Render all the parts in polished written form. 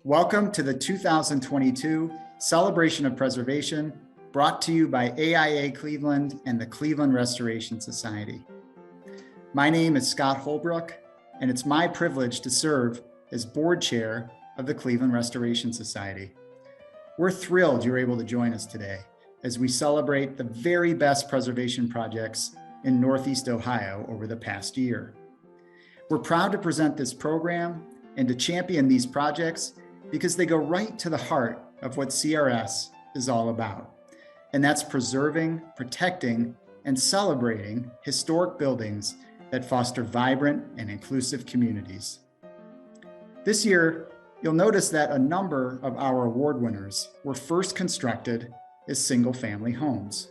Welcome to the 2022 Celebration of Preservation, brought to you by AIA Cleveland and the Cleveland Restoration Society. My name is Scott Holbrook, and it's my privilege to serve as board chair of the Cleveland Restoration Society. We're thrilled you're able to join us today as we celebrate the very best preservation projects in Northeast Ohio over the past year. We're proud to present this program and to champion these projects because they go right to the heart of what CRS is all about. And that's preserving, protecting, and celebrating historic buildings that foster vibrant and inclusive communities. This year, you'll notice that a number of our award winners were first constructed as single-family homes.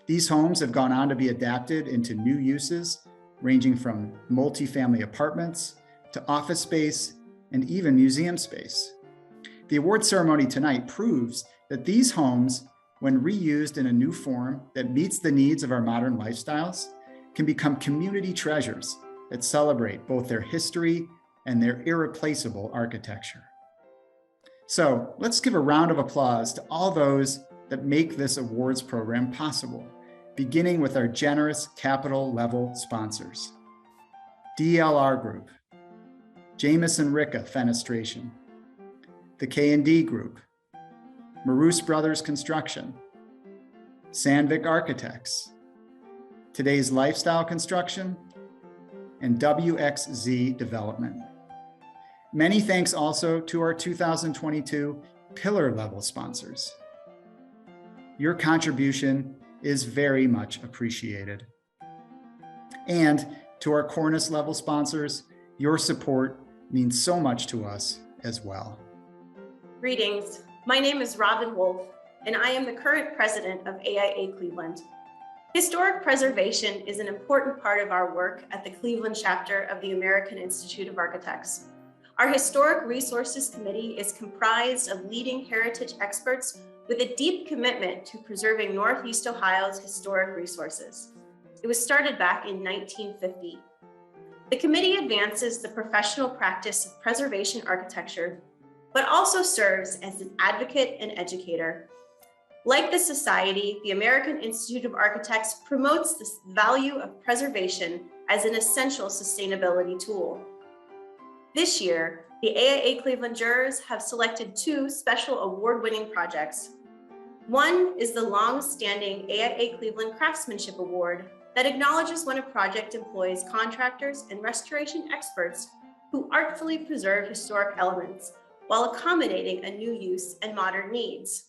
These homes have gone on to be adapted into new uses, ranging from multifamily apartments to office space and even museum space. The award ceremony tonight proves that these homes, when reused in a new form that meets the needs of our modern lifestyles, can become community treasures that celebrate both their history and their irreplaceable architecture. So let's give a round of applause to all those that make this awards program possible, beginning with our generous capital level sponsors. DLR Group, Jamison Ricca Fenestration, the K&D Group, Maroos Brothers Construction, Sandvik Architects, Today's Lifestyle Construction, and WXZ Development. Many thanks also to our 2022 pillar level sponsors. Your contribution is very much appreciated. And to our cornice level sponsors, your support means so much to us as well. Greetings, my name is Robin Wolf, and I am the current president of AIA Cleveland. Historic preservation is an important part of our work at the Cleveland chapter of the American Institute of Architects. Our Historic Resources Committee is comprised of leading heritage experts with a deep commitment to preserving Northeast Ohio's historic resources. It was started back in 1950. The committee advances the professional practice of preservation architecture, but also serves as an advocate and educator. Like the Society, the American Institute of Architects promotes the value of preservation as an essential sustainability tool. This year, the AIA Cleveland jurors have selected two special award-winning projects. One is the long-standing AIA Cleveland Craftsmanship Award that acknowledges when a project employs contractors and restoration experts who artfully preserve historic elements while accommodating a new use and modern needs.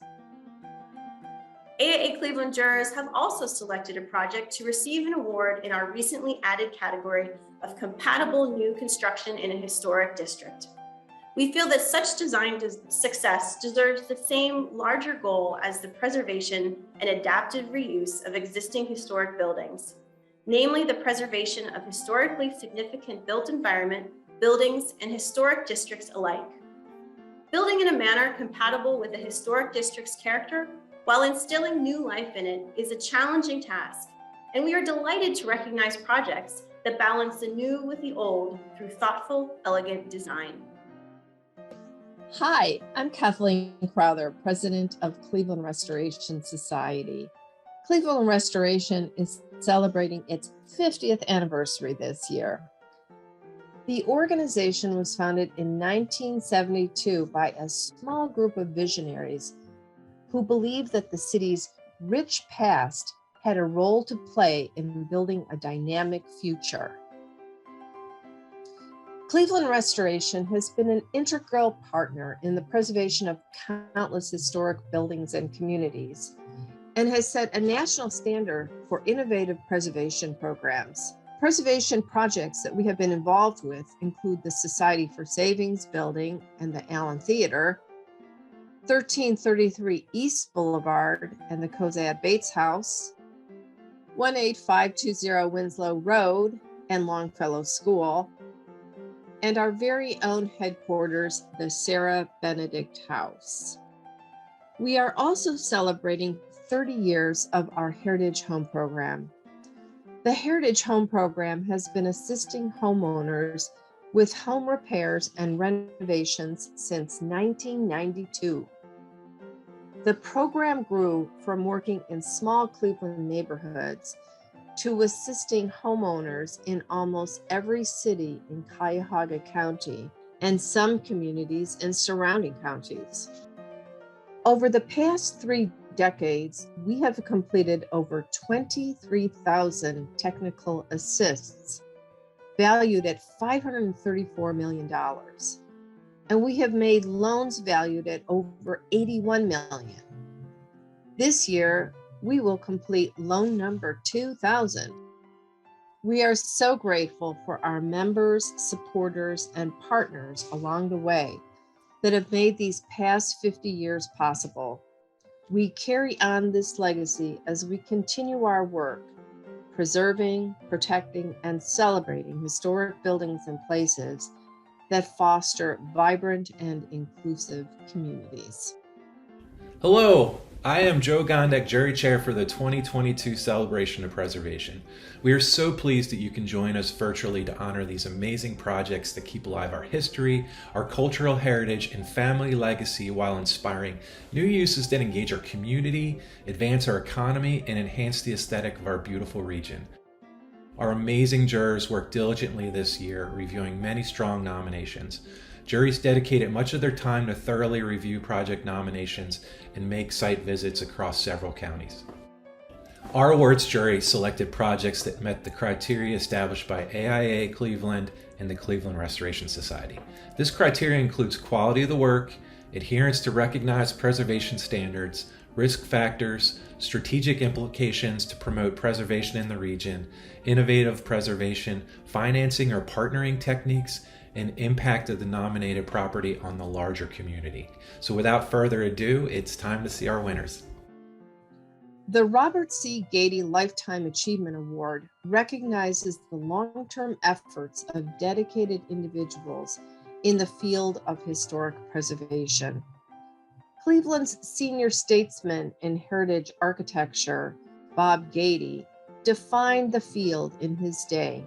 AIA Cleveland jurors have also selected a project to receive an award in our recently added category of compatible new construction in a historic district. We feel that such design success deserves the same larger goal as the preservation and adaptive reuse of existing historic buildings, namely the preservation of historically significant built environment, buildings, and historic districts alike. Building in a manner compatible with the historic district's character while instilling new life in it is a challenging task, and we are delighted to recognize projects that balance the new with the old through thoughtful, elegant design. Hi, I'm Kathleen Crowther, president of Cleveland Restoration Society. Cleveland Restoration is celebrating its 50th anniversary this year. The organization was founded in 1972 by a small group of visionaries who believed that the city's rich past had a role to play in building a dynamic future. Cleveland Restoration has been an integral partner in the preservation of countless historic buildings and communities, and has set a national standard for innovative preservation programs. Preservation projects that we have been involved with include the Society for Savings Building and the Allen Theater, 1333 East Boulevard and the Cozad Bates House, 18520 Winslow Road and Longfellow School, and our very own headquarters, the Sarah Benedict House. We are also celebrating 30 years of our Heritage Home Program. The Heritage Home Program has been assisting homeowners with home repairs and renovations since 1992. The program grew from working in small Cleveland neighborhoods to assisting homeowners in almost every city in Cuyahoga County and some communities in surrounding counties. Over the past 3 decades, we have completed over 23,000 technical assists valued at $534 million. And we have made loans valued at over $81 million. This year, we will complete loan number 2,000. We are so grateful for our members, supporters, and partners along the way that have made these past 50 years possible. We carry on this legacy as we continue our work, preserving, protecting, and celebrating historic buildings and places that foster vibrant and inclusive communities. Hello, I am Joe Gondek, Jury Chair for the 2022 Celebration of Preservation. We are so pleased that you can join us virtually to honor these amazing projects that keep alive our history, our cultural heritage, and family legacy while inspiring new uses that engage our community, advance our economy, and enhance the aesthetic of our beautiful region. Our amazing jurors worked diligently this year, reviewing many strong nominations. Juries dedicated much of their time to thoroughly review project nominations and make site visits across several counties. Our awards jury selected projects that met the criteria established by AIA Cleveland and the Cleveland Restoration Society. This criteria includes quality of the work, adherence to recognized preservation standards, risk factors, strategic implications to promote preservation in the region, innovative preservation, financing or partnering techniques, and impact of the nominated property on the larger community. So without further ado, it's time to see our winners. The Robert C. Gaede Lifetime Achievement Award recognizes the long-term efforts of dedicated individuals in the field of historic preservation. Cleveland's senior statesman in heritage architecture, Bob Gaede, defined the field in his day.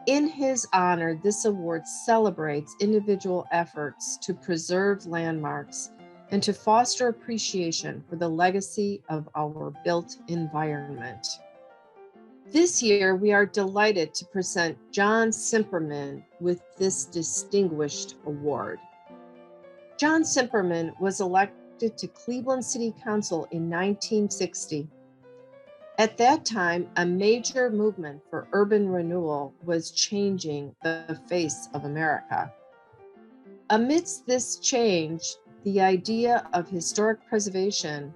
In his honor, this award celebrates individual efforts to preserve landmarks and to foster appreciation for the legacy of our built environment. This year, we are delighted to present John Cimperman with this distinguished award. John Cimperman was elected to Cleveland City Council in 1960. At that time, a major movement for urban renewal was changing the face of America. Amidst this change, the idea of historic preservation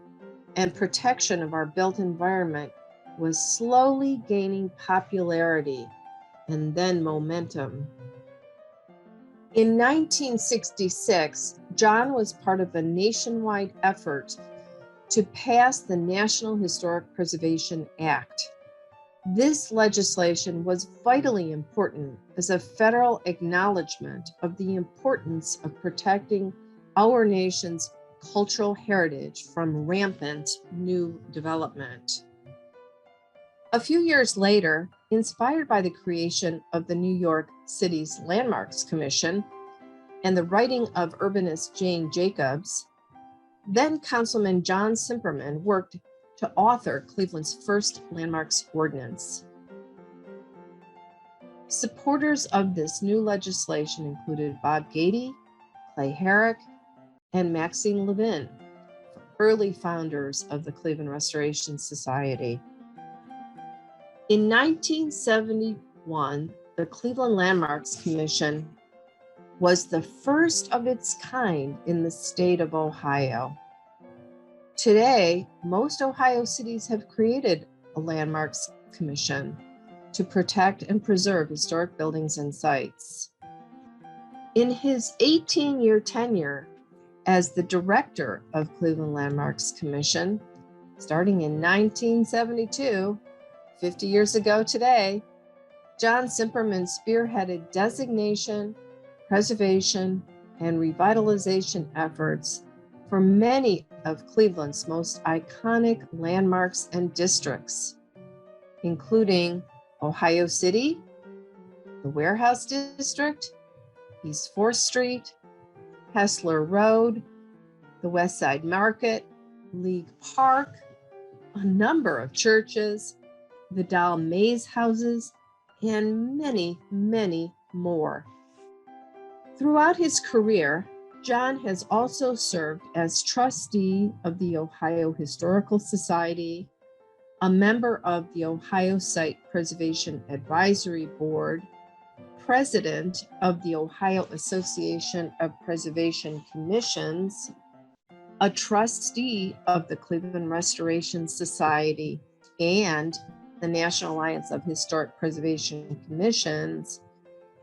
and protection of our built environment was slowly gaining popularity and then momentum. In 1966, John was part of a nationwide effort to pass the National Historic Preservation Act. This legislation was vitally important as a federal acknowledgement of the importance of protecting our nation's cultural heritage from rampant new development. A few years later, inspired by the creation of the New York City's Landmarks Commission and the writing of urbanist Jane Jacobs, then Councilman John Cimperman worked to author Cleveland's first landmarks ordinance. Supporters of this new legislation included Bob Gaede, Clay Herrick, and Maxine Levin, early founders of the Cleveland Restoration Society. In 1971, the Cleveland Landmarks Commission was the first of its kind in the state of Ohio. Today, most Ohio cities have created a Landmarks Commission to protect and preserve historic buildings and sites. In his 18-year tenure as the director of Cleveland Landmarks Commission, starting in 1972, 50 years ago today, John Cimperman spearheaded designation, preservation, and revitalization efforts for many of Cleveland's most iconic landmarks and districts, including Ohio City, the Warehouse District, East 4th Street, Hessler Road, the West Side Market, League Park, a number of churches, Vidal Maze houses, and many, many more. Throughout his career, John has also served as trustee of the Ohio Historical Society, a member of the Ohio Site Preservation Advisory Board, president of the Ohio Association of Preservation Commissions, a trustee of the Cleveland Restoration Society and the National Alliance of Historic Preservation Commissions,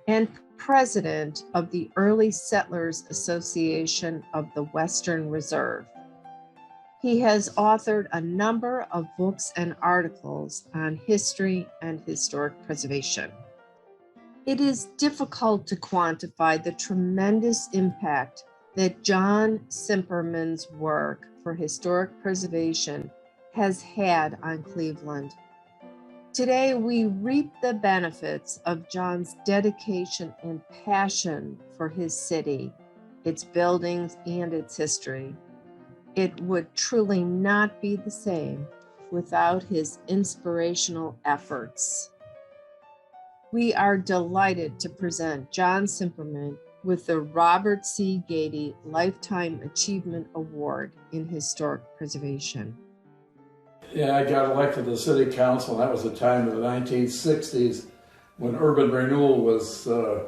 and president of the Early Settlers Association of the Western Reserve. He has authored a number of books and articles on history and historic preservation. It is difficult to quantify the tremendous impact that John Cimperman's work for historic preservation has had on Cleveland. Today, we reap the benefits of John's dedication and passion for his city, its buildings, and its history. It would truly not be the same without his inspirational efforts. We are delighted to present John Cimperman with the Robert C. Gaede Lifetime Achievement Award in Historic Preservation. Yeah, I got elected to the city council. That was the time of the 1960s when urban renewal was, the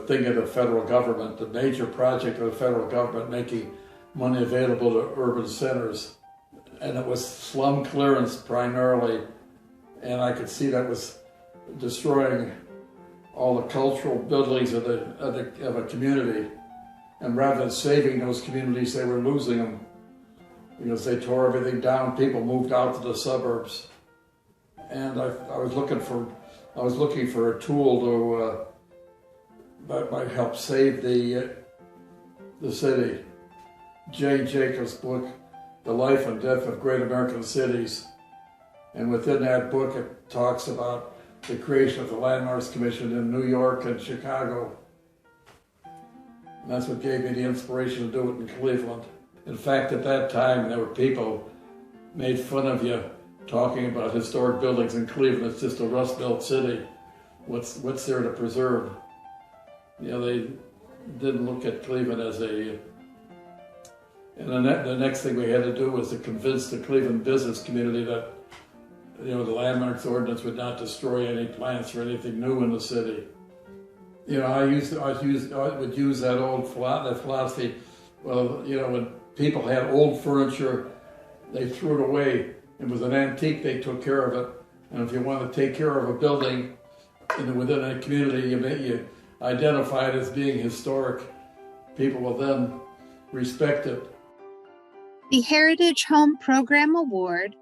thing of the federal government, the major project of the federal government making money available to urban centers. And it was slum clearance primarily. And I could see that was destroying all the cultural buildings of a community. And rather than saving those communities, they were losing them. Because they tore everything down, people moved out to the suburbs, and I was looking for a tool to that might help save the city. Jane Jacobs' book, The Life and Death of Great American Cities, and within that book it talks about the creation of the Landmarks Commission in New York and Chicago. And that's what gave me the inspiration to do it in Cleveland. In fact, at that time, there were people made fun of you talking about historic buildings in Cleveland. It's just a rust-belt city. What's there to preserve? They didn't look at Cleveland as a... And the next thing we had to do was to convince the Cleveland business community that, the landmarks ordinance would not destroy any plants or anything new in the city. I would use that old philosophy. Well, when people had old furniture, they threw it away. It was an antique, they took care of it. And if you want to take care of a building within a community, you identify it as being historic. People will then respect it. The Heritage Home Program Award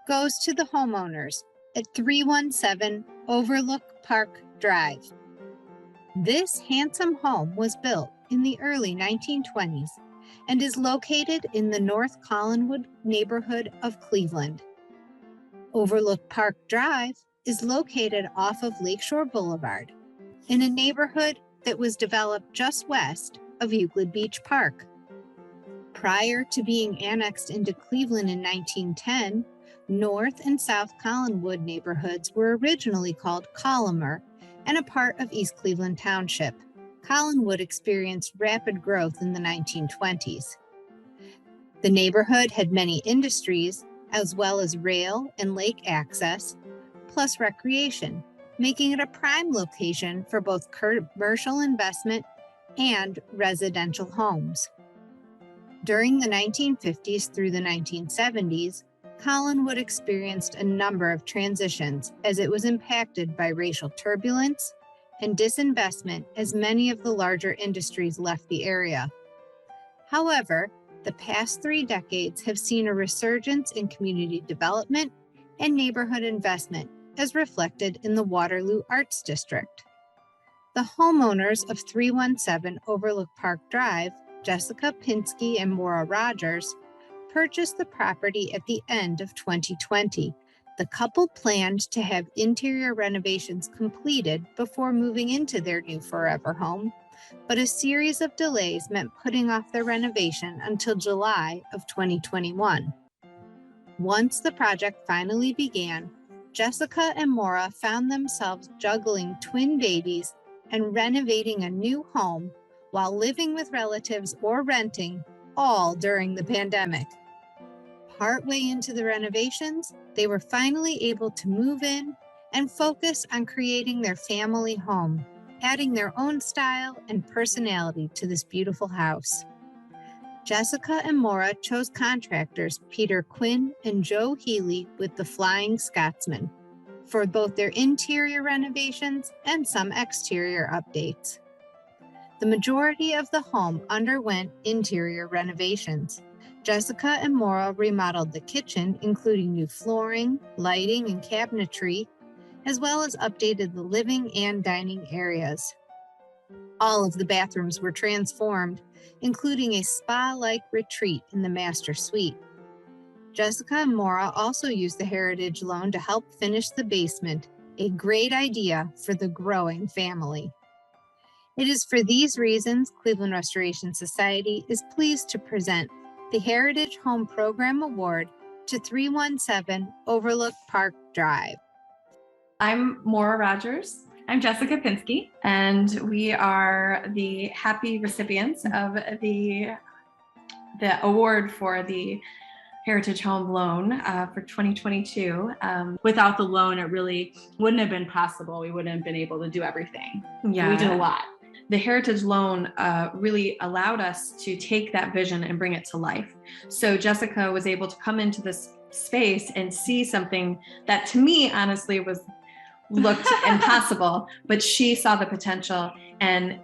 goes to the homeowners at 317 Overlook Park Drive. This handsome home was built in the early 1920s and is located in the North Collinwood neighborhood of Cleveland. Overlook Park Drive is located off of Lakeshore Boulevard in a neighborhood that was developed just west of Euclid Beach Park. Prior to being annexed into Cleveland in 1910, North and South Collinwood neighborhoods were originally called Collimer and a part of East Cleveland Township. Collinwood experienced rapid growth in the 1920s. The neighborhood had many industries, as well as rail and lake access, plus recreation, making it a prime location for both commercial investment and residential homes. During the 1950s through the 1970s, Collinwood experienced a number of transitions as it was impacted by racial turbulence and disinvestment as many of the larger industries left the area. However, the past 3 decades have seen a resurgence in community development and neighborhood investment as reflected in the Waterloo Arts District. The homeowners of 317 Overlook Park Drive, Jessica Pinsky and Maura Rogers, purchased the property at the end of 2020, The couple planned to have interior renovations completed before moving into their new forever home, but a series of delays meant putting off their renovation until July of 2021. Once the project finally began, Jessica and Maura found themselves juggling twin babies and renovating a new home while living with relatives or renting, all during the pandemic. Partway into the renovations, they were finally able to move in and focus on creating their family home, adding their own style and personality to this beautiful house. Jessica and Maura chose contractors Peter Quinn and Joe Healy with the Flying Scotsman for both their interior renovations and some exterior updates. The majority of the home underwent interior renovations. Jessica and Maura remodeled the kitchen, including new flooring, lighting, and cabinetry, as well as updated the living and dining areas. All of the bathrooms were transformed, including a spa-like retreat in the master suite. Jessica and Maura also used the Heritage Loan to help finish the basement, a great idea for the growing family. It is for these reasons Cleveland Restoration Society is pleased to present the Heritage Home Program Award to 317 Overlook Park Drive. I'm Maura Rogers. I'm Jessica Pinsky, and we are the happy recipients of the award for the Heritage Home Loan for 2022. Without the loan, it really wouldn't have been possible. We wouldn't have been able to do everything. Yeah, we did a lot. The Heritage Loan really allowed us to take that vision and bring it to life. So Jessica was able to come into this space and see something that to me, honestly, looked impossible, but she saw the potential, and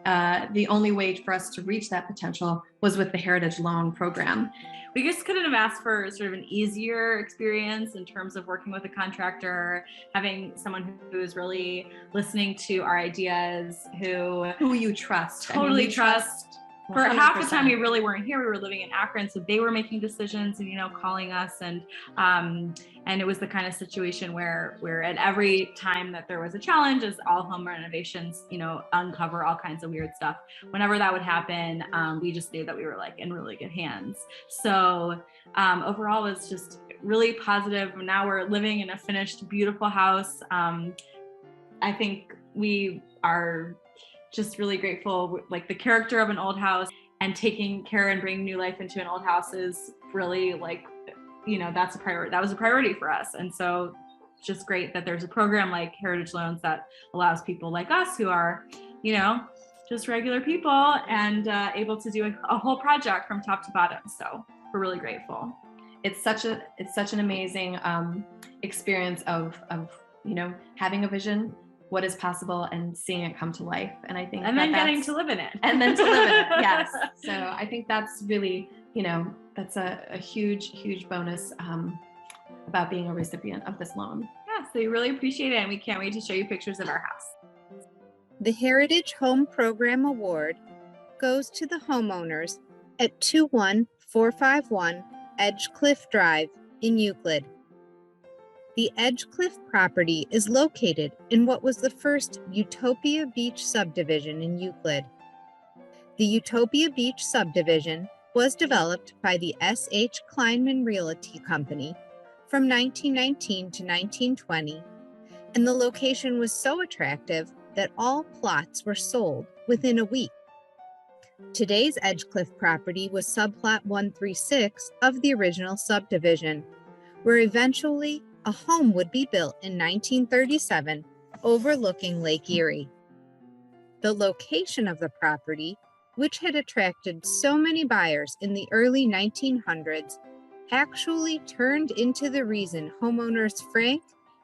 the only way for us to reach that potential was with the Heritage Loan program. We just couldn't have asked for sort of an easier experience in terms of working with a contractor, having someone who is really listening to our ideas, who you trust. Totally trust. For half the time 100%. we really weren't here. We were living in Akron, so they were making decisions and calling us, and it was the kind of situation where at every time that there was a challenge, as all home renovations uncover all kinds of weird stuff. Whenever that would happen, we just knew that we were in really good hands. So overall, it was just really positive. Now we're living in a finished, beautiful house. I think we are just really grateful. The character of an old house and taking care and bringing new life into an old house is really that's a priority. That was a priority for us. And so just great that there's a program like Heritage Loans that allows people like us who are, just regular people and able to do a whole project from top to bottom. So we're really grateful. It's such an amazing experience of having a vision, what is possible, and seeing it come to life. And I think getting to live in it. And then to live in it, yes. So I think that's really, that's a huge bonus about being a recipient of this loan. Yeah, so we really appreciate it, and we can't wait to show you pictures of our house. The Heritage Home Program Award goes to the homeowners at 21451 Edgecliff Drive in Euclid. The Edgecliff property is located in what was the first Utopia Beach subdivision in Euclid. The Utopia Beach subdivision was developed by the S.H. Kleinman Realty Company from 1919 to 1920, and the location was so attractive that all plots were sold within a week. Today's Edgecliff property was subplot 136 of the original subdivision, where eventually a home would be built in 1937 overlooking Lake Erie. The location of the property, which had attracted so many buyers in the early 1900s, actually turned into the reason homeowners Frank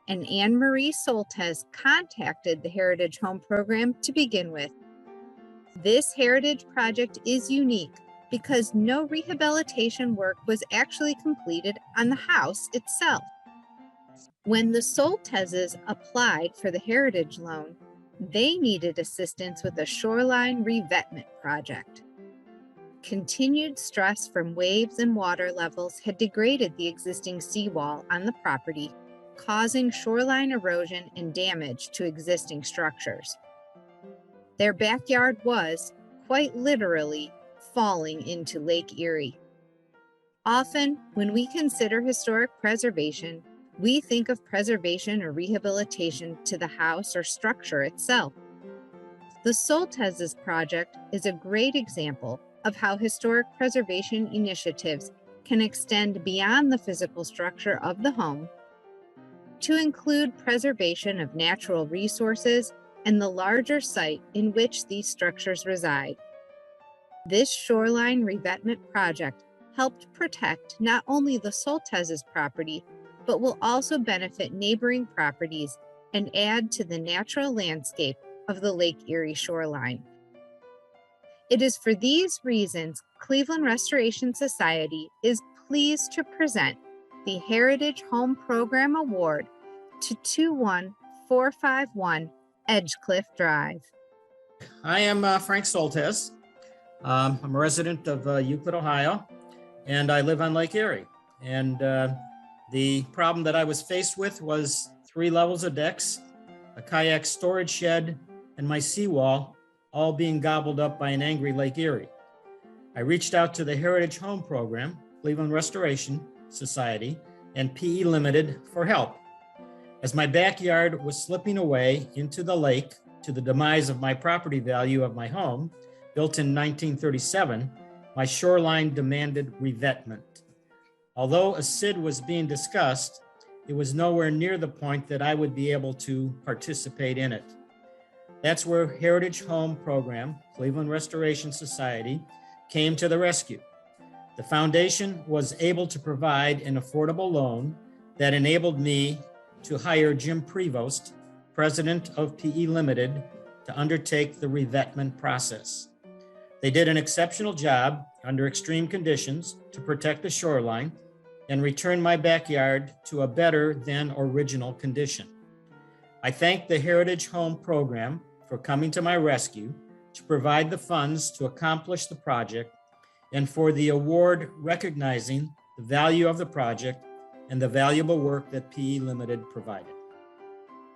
and Anne Marie Soltes contacted the Heritage Home Program to begin with. This heritage project is unique because no rehabilitation work was actually completed on the house itself. When the Solteses applied for the Heritage Loan, they needed assistance with a shoreline revetment project. Continued stress from waves and water levels had degraded the existing seawall on the property, causing shoreline erosion and damage to existing structures. Their backyard was, quite literally, falling into Lake Erie. Often, when we consider historic preservation, we think of preservation or rehabilitation to the house or structure itself. The Soltez's project is a great example of how historic preservation initiatives can extend beyond the physical structure of the home to include preservation of natural resources and the larger site in which these structures reside. This shoreline revetment project helped protect not only the Soltez's property, but will also benefit neighboring properties and add to the natural landscape of the Lake Erie shoreline. It is for these reasons Cleveland Restoration Society is pleased to present the Heritage Home Program Award to 21451 Edgecliff Drive. I am Frank Soltez. I'm a resident of Euclid, Ohio, and I live on Lake Erie. And the problem that I was faced with was 3 levels of decks, a kayak storage shed, and my seawall all being gobbled up by an angry Lake Erie. I reached out to the Heritage Home Program, Cleveland Restoration Society, and PE Limited for help. As my backyard was slipping away into the lake to the demise of my property value of my home, built in 1937, my shoreline demanded revetment. Although a SID was being discussed, it was nowhere near the point that I would be able to participate in it. That's where Heritage Home Program, Cleveland Restoration Society, came to the rescue. The foundation was able to provide an affordable loan that enabled me to hire Jim Prevost, president of PE Limited, to undertake the revetment process. They did an exceptional job under extreme conditions to protect the shoreline and return my backyard to a better than original condition. I thank the Heritage Home Program for coming to my rescue to provide the funds to accomplish the project and for the award recognizing the value of the project and the valuable work that PE Limited provided.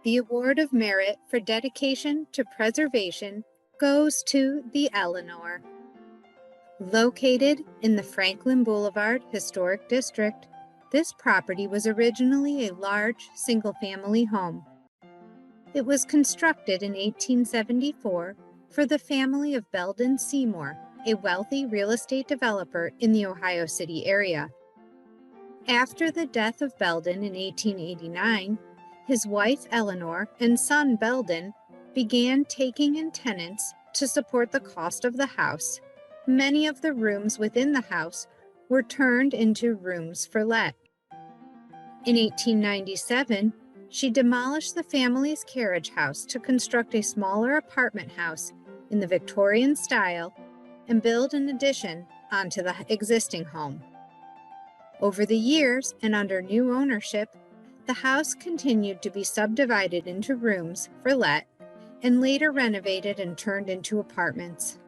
The Award of Merit for dedication to preservation goes to the Eleanor. Located in the Franklin Boulevard Historic District, this property was originally a large single-family home. It was constructed in 1874 for the family of Belden Seymour, a wealthy real estate developer in the Ohio City area. After the death of Belden in 1889, his wife Eleanor and son Belden began taking in tenants to support the cost of the house. Many of the rooms within the house were turned into rooms for let. In 1897, she demolished the family's carriage house to construct a smaller apartment house in the Victorian style and build an addition onto the existing home. Over the years and under new ownership, the house continued to be subdivided into rooms for let and later renovated and turned into apartments.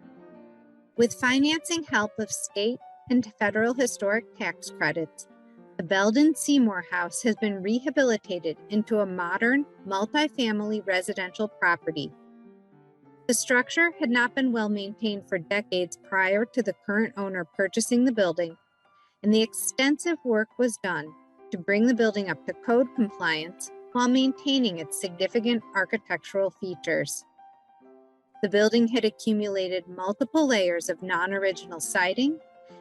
With financing help of state and federal historic tax credits, the Belden Seymour House has been rehabilitated into a modern, multifamily residential property. The structure had not been well maintained for decades prior to the current owner purchasing the building, and the extensive work was done to bring the building up to code compliance while maintaining its significant architectural features. The building had accumulated multiple layers of non-original siding,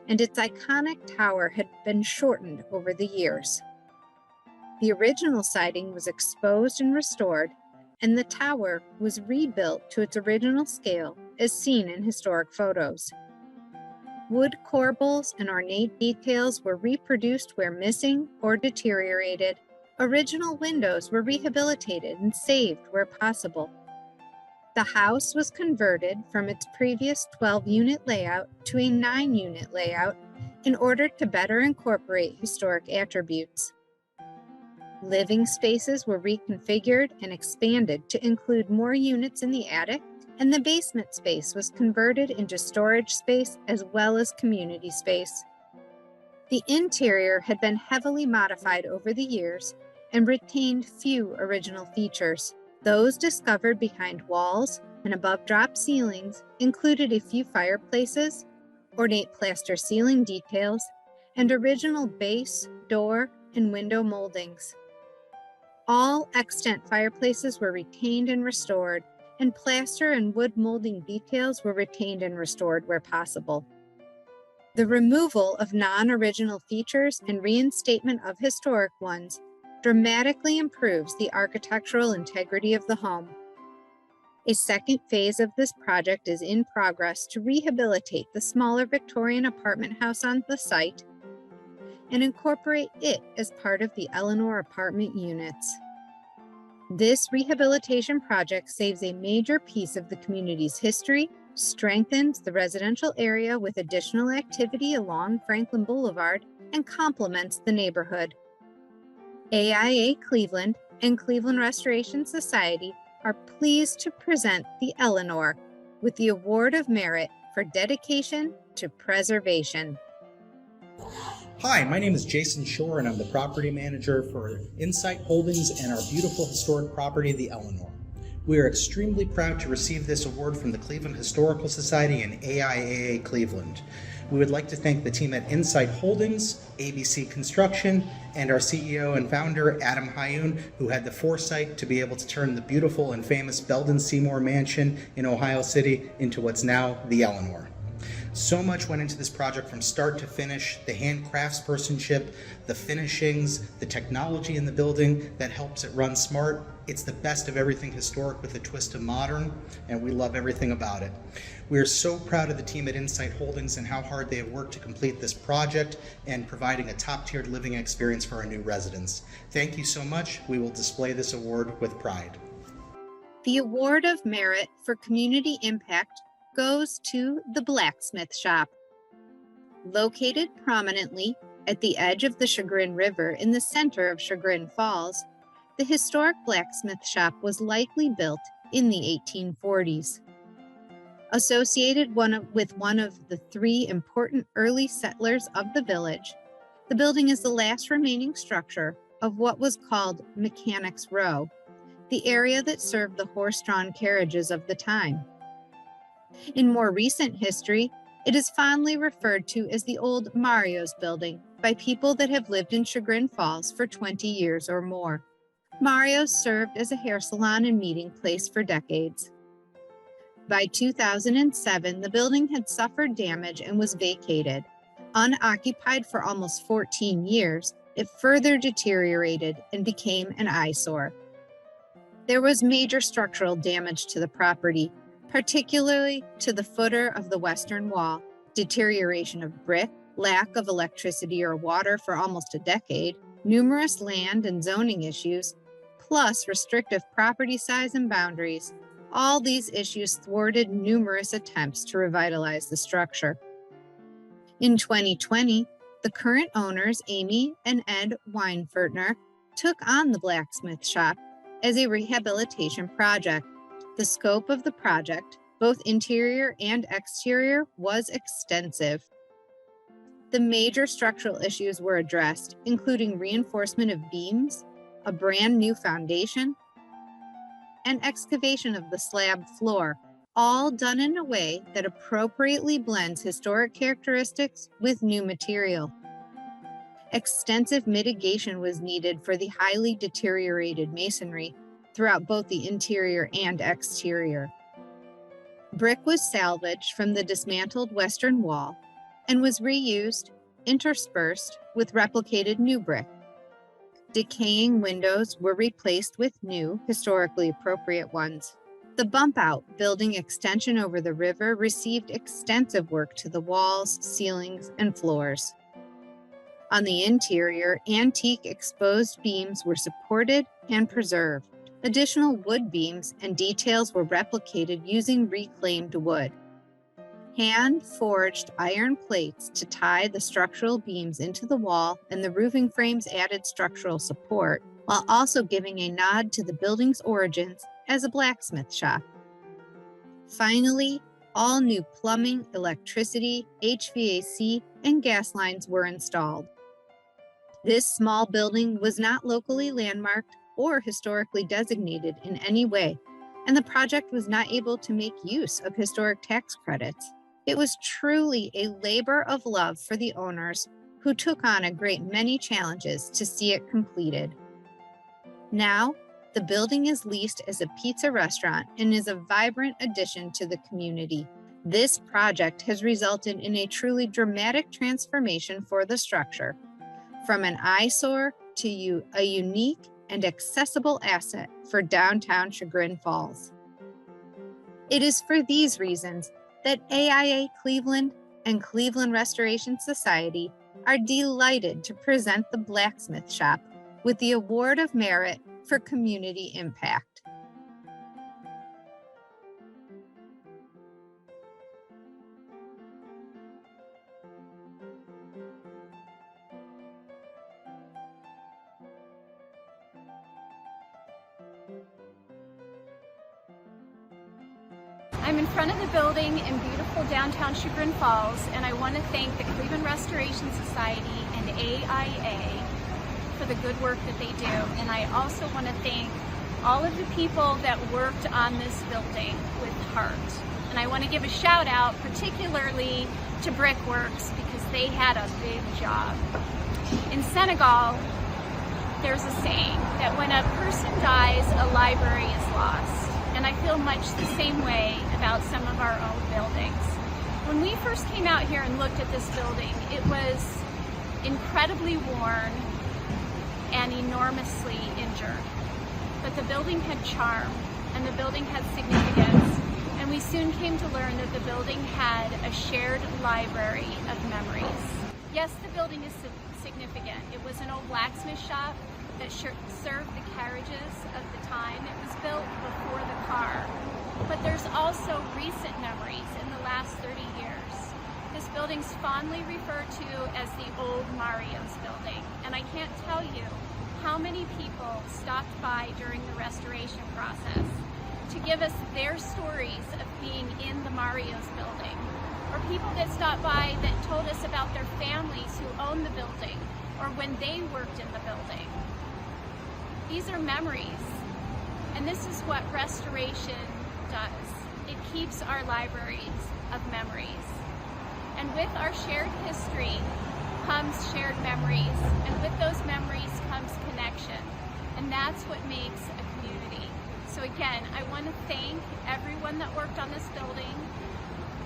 and its iconic tower had been shortened over the years. The original siding was exposed and restored, and the tower was rebuilt to its original scale as seen in historic photos. Wood corbels and ornate details were reproduced where missing or deteriorated. Original windows were rehabilitated and saved where possible. The house was converted from its previous 12-unit layout to a 9-unit layout in order to better incorporate historic attributes. Living spaces were reconfigured and expanded to include more units in the attic, and the basement space was converted into storage space as well as community space. The interior had been heavily modified over the years, and retained few original features. Those discovered behind walls and above drop ceilings included a few fireplaces, ornate plaster ceiling details, and original base, door, and window moldings. All extant fireplaces were retained and restored, and plaster and wood molding details were retained and restored where possible. The removal of non-original features and reinstatement of historic ones dramatically improves the architectural integrity of the home. A second phase of this project is in progress to rehabilitate the smaller Victorian apartment house on the site and incorporate it as part of the Eleanor apartment units. This rehabilitation project saves a major piece of the community's history, strengthens the residential area with additional activity along Franklin Boulevard, and complements the neighborhood. AIA Cleveland and Cleveland Restoration Society are pleased to present the Eleanor with the Award of Merit for dedication to preservation. Hi, my name is Jason Shore, and I'm the property manager for Insight Holdings and our beautiful historic property, the Eleanor. We are extremely proud to receive this award from the Cleveland Historical Society and AIAA Cleveland. We would like to thank the team at Insight Holdings, ABC Construction, and our CEO and founder, Adam Hayoun, who had the foresight to be able to turn the beautiful and famous Belden Seymour Mansion in Ohio City into what's now the Eleanor. So much went into this project from start to finish, the hand craftspersonship, the finishings, the technology in the building that helps it run smart. It's the best of everything historic with a twist of modern, and we love everything about it. We are so proud of the team at Insight Holdings and how hard they have worked to complete this project and providing a top-tiered living experience for our new residents. Thank you so much. We will display this award with pride. The Award of Merit for Community Impact goes to the Blacksmith Shop. Located prominently at the edge of the Chagrin River in the center of Chagrin Falls, the historic Blacksmith Shop was likely built in the 1840s. Associated with one of the three important early settlers of the village, the building is the last remaining structure of what was called Mechanics Row, the area that served the horse-drawn carriages of the time. In more recent history, it is fondly referred to as the old Mario's building by people that have lived in Chagrin Falls for 20 years or more. Mario's served as a hair salon and meeting place for decades. By 2007, the building had suffered damage and was vacated. Unoccupied for almost 14 years, it further deteriorated and became an eyesore. There was major structural damage to the property, particularly to the footer of the western wall, deterioration of brick, lack of electricity or water for almost a decade, numerous land and zoning issues, plus restrictive property size and boundaries. All these issues thwarted numerous attempts to revitalize the structure. In 2020, the current owners, Amy and Ed Weinfertner, took on the Blacksmith Shop as a rehabilitation project. The scope of the project, both interior and exterior, was extensive. The major structural issues were addressed, including reinforcement of beams, a brand new foundation, and excavation of the slab floor, all done in a way that appropriately blends historic characteristics with new material. Extensive mitigation was needed for the highly deteriorated masonry throughout both the interior and exterior. Brick was salvaged from the dismantled western wall and was reused, interspersed with replicated new brick. Decaying windows were replaced with new, historically appropriate ones. The bump-out building extension over the river received extensive work to the walls, ceilings, and floors. On the interior, antique exposed beams were supported and preserved. Additional wood beams and details were replicated using reclaimed wood. Hand-forged iron plates to tie the structural beams into the wall and the roofing frames added structural support, while also giving a nod to the building's origins as a blacksmith shop. Finally, all new plumbing, electricity, HVAC, and gas lines were installed. This small building was not locally landmarked or historically designated in any way, and the project was not able to make use of historic tax credits. It was truly a labor of love for the owners, who took on a great many challenges to see it completed. Now, the building is leased as a pizza restaurant and is a vibrant addition to the community. This project has resulted in a truly dramatic transformation for the structure, from an eyesore to a unique and accessible asset for downtown Chagrin Falls. It is for these reasons that AIA Cleveland and Cleveland Restoration Society are delighted to present the Blacksmith Shop with the Award of Merit for Community Impact. I'm in front of the building in beautiful downtown Chagrin Falls, and I want to thank the Cleveland Restoration Society and AIA for the good work that they do. And I also want to thank all of the people that worked on this building with heart. And I want to give a shout out particularly to Brickworks, because they had a big job. In Senegal, there's a saying that when a person dies, a library is lost. And I feel much the same way about some of our old buildings. When we first came out here and looked at this building, it was incredibly worn and enormously injured. But the building had charm, and the building had significance, and we soon came to learn that the building had a shared library of memories. Yes, the building is significant. It was an old blacksmith shop that served the carriages of the time. It was built before the car. But there's also recent memories in the last 30 years. This building's fondly referred to as the old Mario's building. And I can't tell you how many people stopped by during the restoration process to give us their stories of being in the Mario's building. Or people that stopped by that told us about their families who owned the building or when they worked in the building. These are memories, and this is what restoration does. It keeps our libraries of memories. And with our shared history comes shared memories, and with those memories comes connection, and that's what makes a community. So again, I want to thank everyone that worked on this building,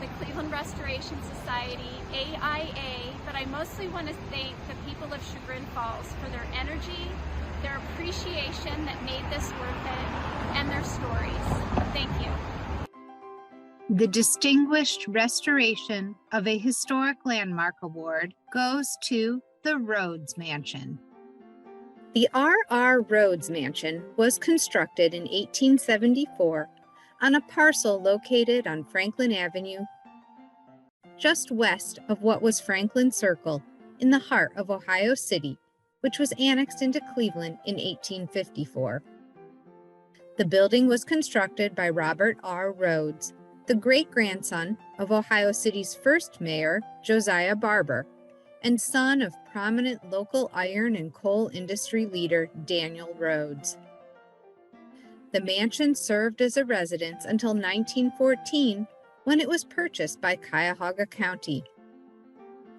the Cleveland Restoration Society, AIA, but I mostly want to thank the people of Chagrin Falls for their energy, their appreciation that made this worth it, and their stories. Thank you. The Distinguished Restoration of a Historic Landmark Award goes to the Rhodes Mansion. The R.R. Rhodes Mansion was constructed in 1874 on a parcel located on Franklin Avenue, just west of what was Franklin Circle in the heart of Ohio City, which was annexed into Cleveland in 1854. The building was constructed by Robert R. Rhodes, the great-grandson of Ohio City's first mayor, Josiah Barber, and son of prominent local iron and coal industry leader, Daniel Rhodes. The mansion served as a residence until 1914, when it was purchased by Cuyahoga County.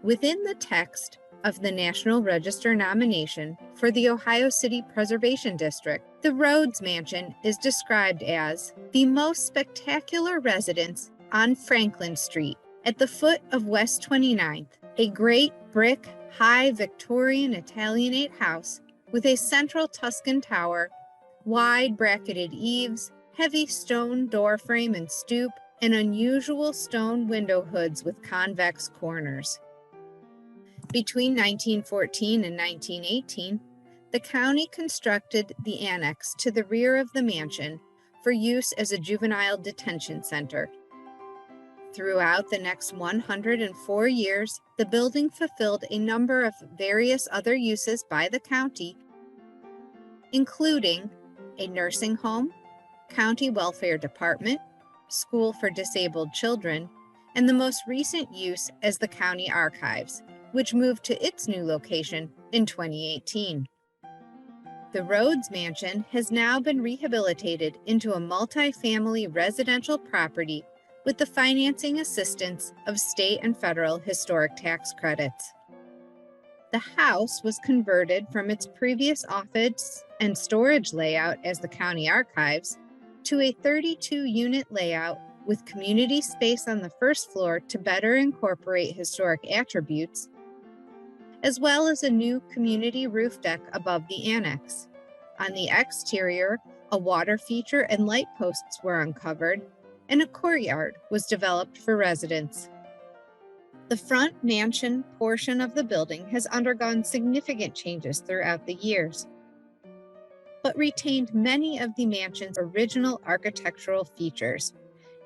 Within the text of the National Register nomination for the Ohio City Preservation District, the Rhodes Mansion is described as the most spectacular residence on Franklin Street at the foot of West 29th, a great brick, high Victorian Italianate house with a central Tuscan tower, wide bracketed eaves, heavy stone door frame and stoop, and unusual stone window hoods with convex corners. Between 1914 and 1918, the county constructed the annex to the rear of the mansion for use as a juvenile detention center. Throughout the next 104 years, the building fulfilled a number of various other uses by the county, including a nursing home, county welfare department, school for disabled children, and the most recent use as the county archives, which moved to its new location in 2018. The Rhodes Mansion has now been rehabilitated into a multi-family residential property with the financing assistance of state and federal historic tax credits. The house was converted from its previous office and storage layout as the county archives to a 32-unit layout with community space on the first floor to better incorporate historic attributes, as well as a new community roof deck above the annex. On the exterior, a water feature and light posts were uncovered, and a courtyard was developed for residents. The front mansion portion of the building has undergone significant changes throughout the years, but retained many of the mansion's original architectural features,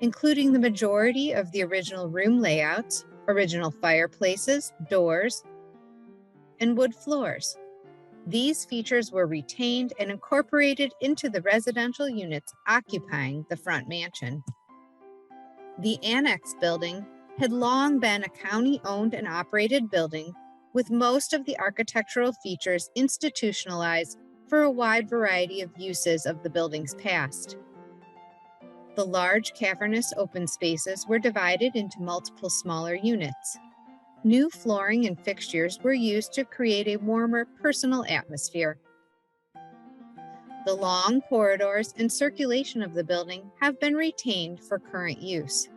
including the majority of the original room layouts, original fireplaces, doors, and wood floors. These features were retained and incorporated into the residential units occupying the front mansion. The annex building had long been a county-owned and operated building, with most of the architectural features institutionalized for a wide variety of uses of the building's past. The large cavernous open spaces were divided into multiple smaller units. New flooring and fixtures were used to create a warmer, personal atmosphere. The long corridors and circulation of the building have been retained for current use.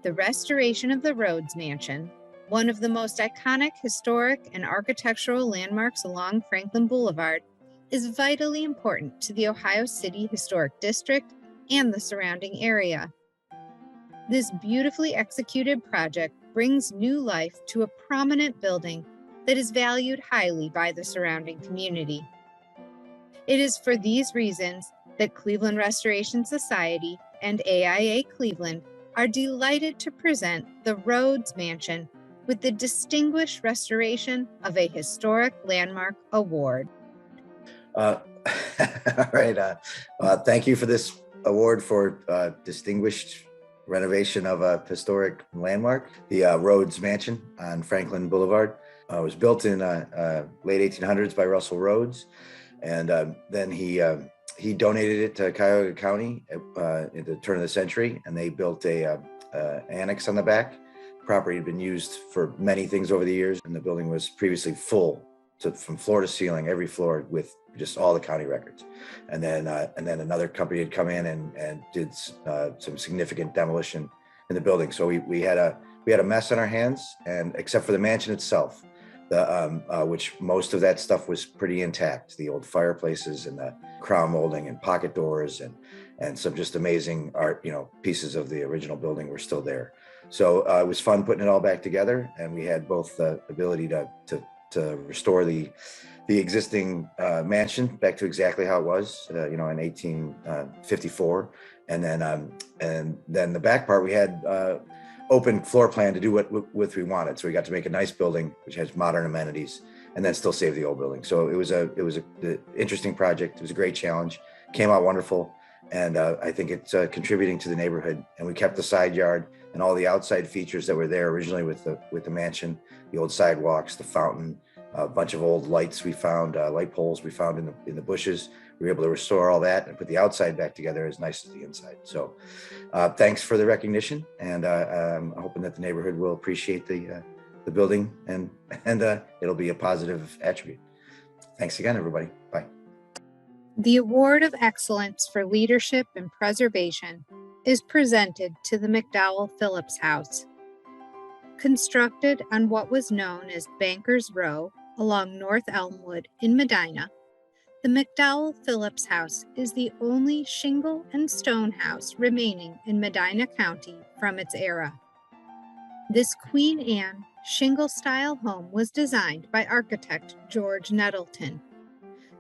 The restoration of the Rhodes Mansion, one of the most iconic historic and architectural landmarks along Franklin Boulevard, is vitally important to the Ohio City Historic District and the surrounding area. This beautifully executed project brings new life to a prominent building that is valued highly by the surrounding community. It is for these reasons that Cleveland Restoration Society and AIA Cleveland are delighted to present the Rhodes Mansion with the Distinguished Restoration of a Historic Landmark Award. All right. Thank you for this award for distinguished renovation of a historic landmark. The Rhodes Mansion on Franklin Boulevard was built in late 1800s by Russell Rhodes, and then he donated it to Cuyahoga County at the turn of the century, and they built a annex on the back. The property had been used for many things over the years, and the building was previously full from floor to ceiling, every floor, with just all the county records. And then another company had come in and did some significant demolition in the building. So we had a mess on our hands, and except for the mansion itself, which most of that stuff was pretty intact. The old fireplaces and the crown molding and pocket doors and some just amazing art, pieces of the original building were still there. So it was fun putting it all back together, and we had both the ability to restore the existing mansion back to exactly how it was, in 1854, and then the back part we had open floor plan to do what we wanted. So we got to make a nice building which has modern amenities, and then still save the old building. So it was an interesting project. It was a great challenge. Came out wonderful, and I think it's contributing to the neighborhood. And we kept the side yard and all the outside features that were there originally with the mansion, the old sidewalks, the fountain, a bunch of old lights we found, light poles we found in the bushes. We were able to restore all that and put the outside back together as nice as the inside. So thanks for the recognition, and I'm hoping that the neighborhood will appreciate the building, and it'll be a positive attribute. Thanks again, everybody. Bye. The Award of Excellence for Leadership and Preservation is presented to the McDowell Phillips House. Constructed on what was known as Bankers Row along North Elmwood in Medina, the McDowell Phillips House is the only shingle and stone house remaining in Medina County from its era. This Queen Anne shingle-style home was designed by architect George Nettleton.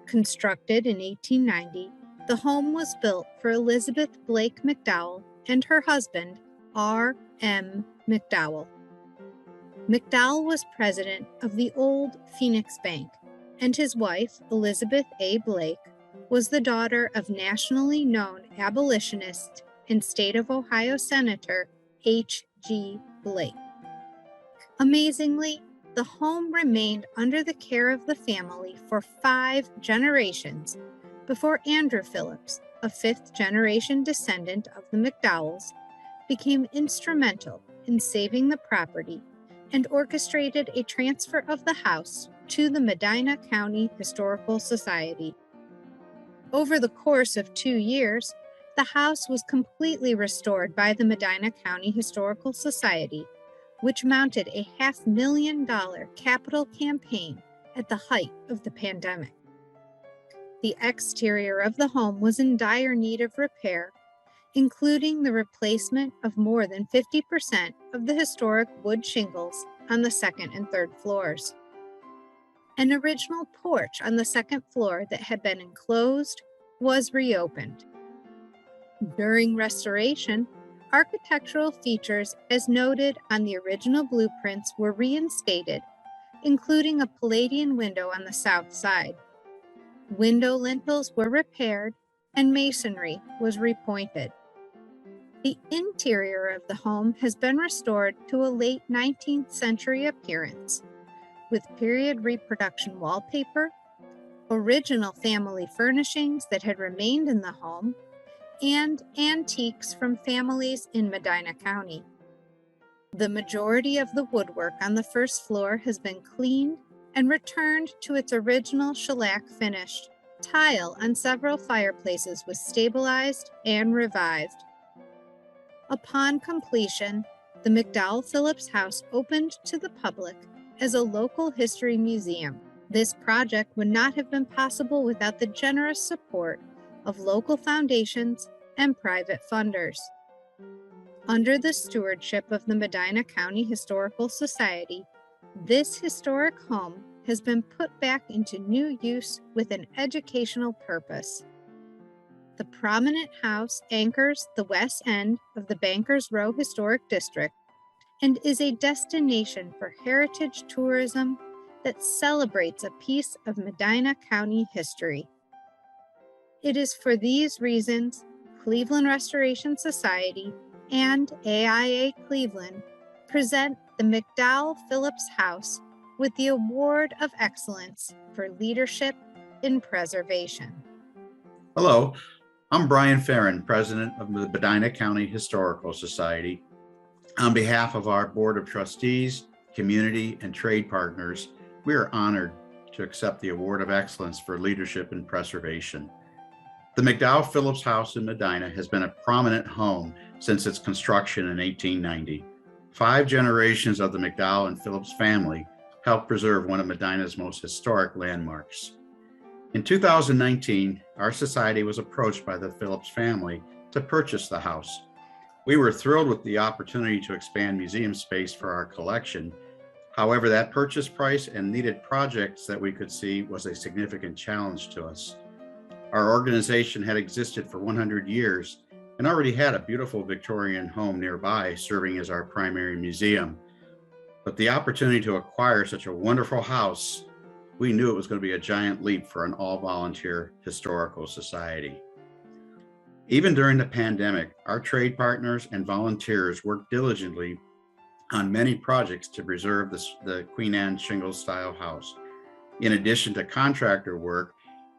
Constructed in 1890, the home was built for Elizabeth Blake McDowell and her husband, R.M. McDowell. McDowell was president of the old Phoenix Bank, and his wife, Elizabeth A. Blake, was the daughter of nationally known abolitionist and state of Ohio Senator H.G. Blake. Amazingly, the home remained under the care of the family for 5 generations before Andrew Phillips, a 5th-generation descendant of the McDowells, became instrumental in saving the property and orchestrated a transfer of the house to the Medina County Historical Society. Over the course of 2 years, the house was completely restored by the Medina County Historical Society, which mounted a $500,000 capital campaign at the height of the pandemic. The exterior of the home was in dire need of repair, including the replacement of more than 50% of the historic wood shingles on the 2nd and 3rd floors. An original porch on the 2nd floor that had been enclosed was reopened. During restoration, architectural features as noted on the original blueprints were reinstated, including a Palladian window on the south side. Window lintels were repaired and masonry was repointed. The interior of the home has been restored to a late 19th century appearance, with period reproduction wallpaper, original family furnishings that had remained in the home, and antiques from families in Medina County. The majority of the woodwork on the 1st floor has been cleaned and returned to its original shellac finish. Tile on several fireplaces was stabilized and revived. Upon completion, the McDowell Phillips house opened to the public as a local history museum. This project would not have been possible without the generous support of local foundations and private funders. Under the stewardship of the Medina County Historical Society, this historic home has been put back into new use with an educational purpose. The prominent house anchors the west end of the Bankers Row Historic District and is a destination for heritage tourism that celebrates a piece of Medina County history. It is for these reasons Cleveland Restoration Society and AIA Cleveland present the McDowell Phillips House with the Award of Excellence for Leadership in Preservation. Hello, I'm Brian Farron, President of the Medina County Historical Society. On behalf of our Board of Trustees, community, and trade partners, we are honored to accept the Award of Excellence for Leadership in Preservation. The McDowell Phillips House in Medina has been a prominent home since its construction in 1890. 5 generations of the McDowell and Phillips family helped preserve one of Medina's most historic landmarks. In 2019, our society was approached by the Phillips family to purchase the house. We were thrilled with the opportunity to expand museum space for our collection. However, that purchase price and needed projects that we could see was a significant challenge to us. Our organization had existed for 100 years and already had a beautiful Victorian home nearby serving as our primary museum. But the opportunity to acquire such a wonderful house, we knew it was going to be a giant leap for an all-volunteer historical society. Even during the pandemic, our trade partners and volunteers worked diligently on many projects to preserve the Queen Anne shingle-style house. In addition to contractor work,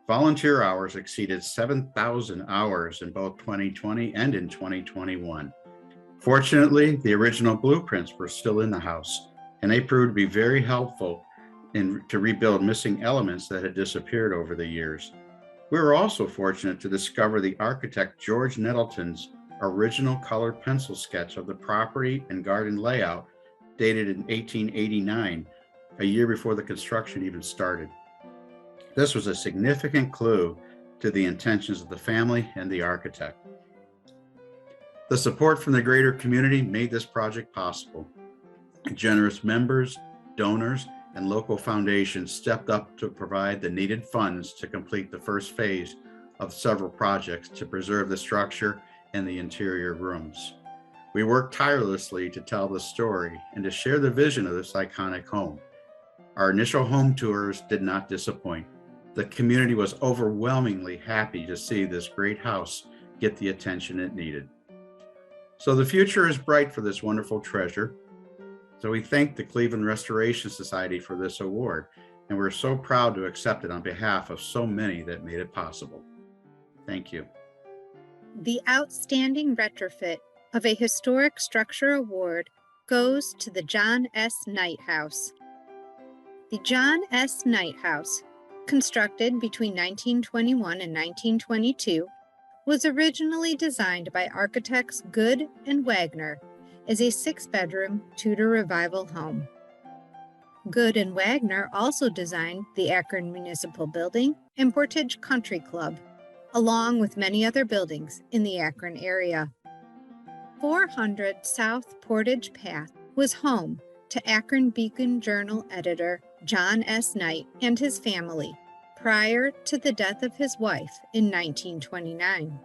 volunteer hours exceeded 7,000 hours in both 2020 and in 2021. Fortunately, the original blueprints were still in the house, and they proved to be very helpful to rebuild missing elements that had disappeared over the years. We were also fortunate to discover the architect George Nettleton's original colored pencil sketch of the property and garden layout dated in 1889, a year before the construction even started. This was a significant clue to the intentions of the family and the architect. The support from the greater community made this project possible. Generous members, donors, and local foundations stepped up to provide the needed funds to complete the first phase of several projects to preserve the structure and the interior rooms. We worked tirelessly to tell the story and to share the vision of this iconic home. Our initial home tours did not disappoint. The community was overwhelmingly happy to see this great house get the attention it needed. So the future is bright for this wonderful treasure. So we thank the Cleveland Restoration Society for this award, and we're so proud to accept it on behalf of so many that made it possible. Thank you. The Outstanding Retrofit of a Historic Structure Award goes to the John S. Knight House. The John S. Knight House, constructed between 1921 and 1922, was originally designed by architects Good and Wagner as a 6-bedroom Tudor Revival home. Good and Wagner also designed the Akron Municipal Building and Portage Country Club, along with many other buildings in the Akron area. 400 South Portage Path was home to Akron Beacon Journal editor John S. Knight and his family prior to the death of his wife in 1929.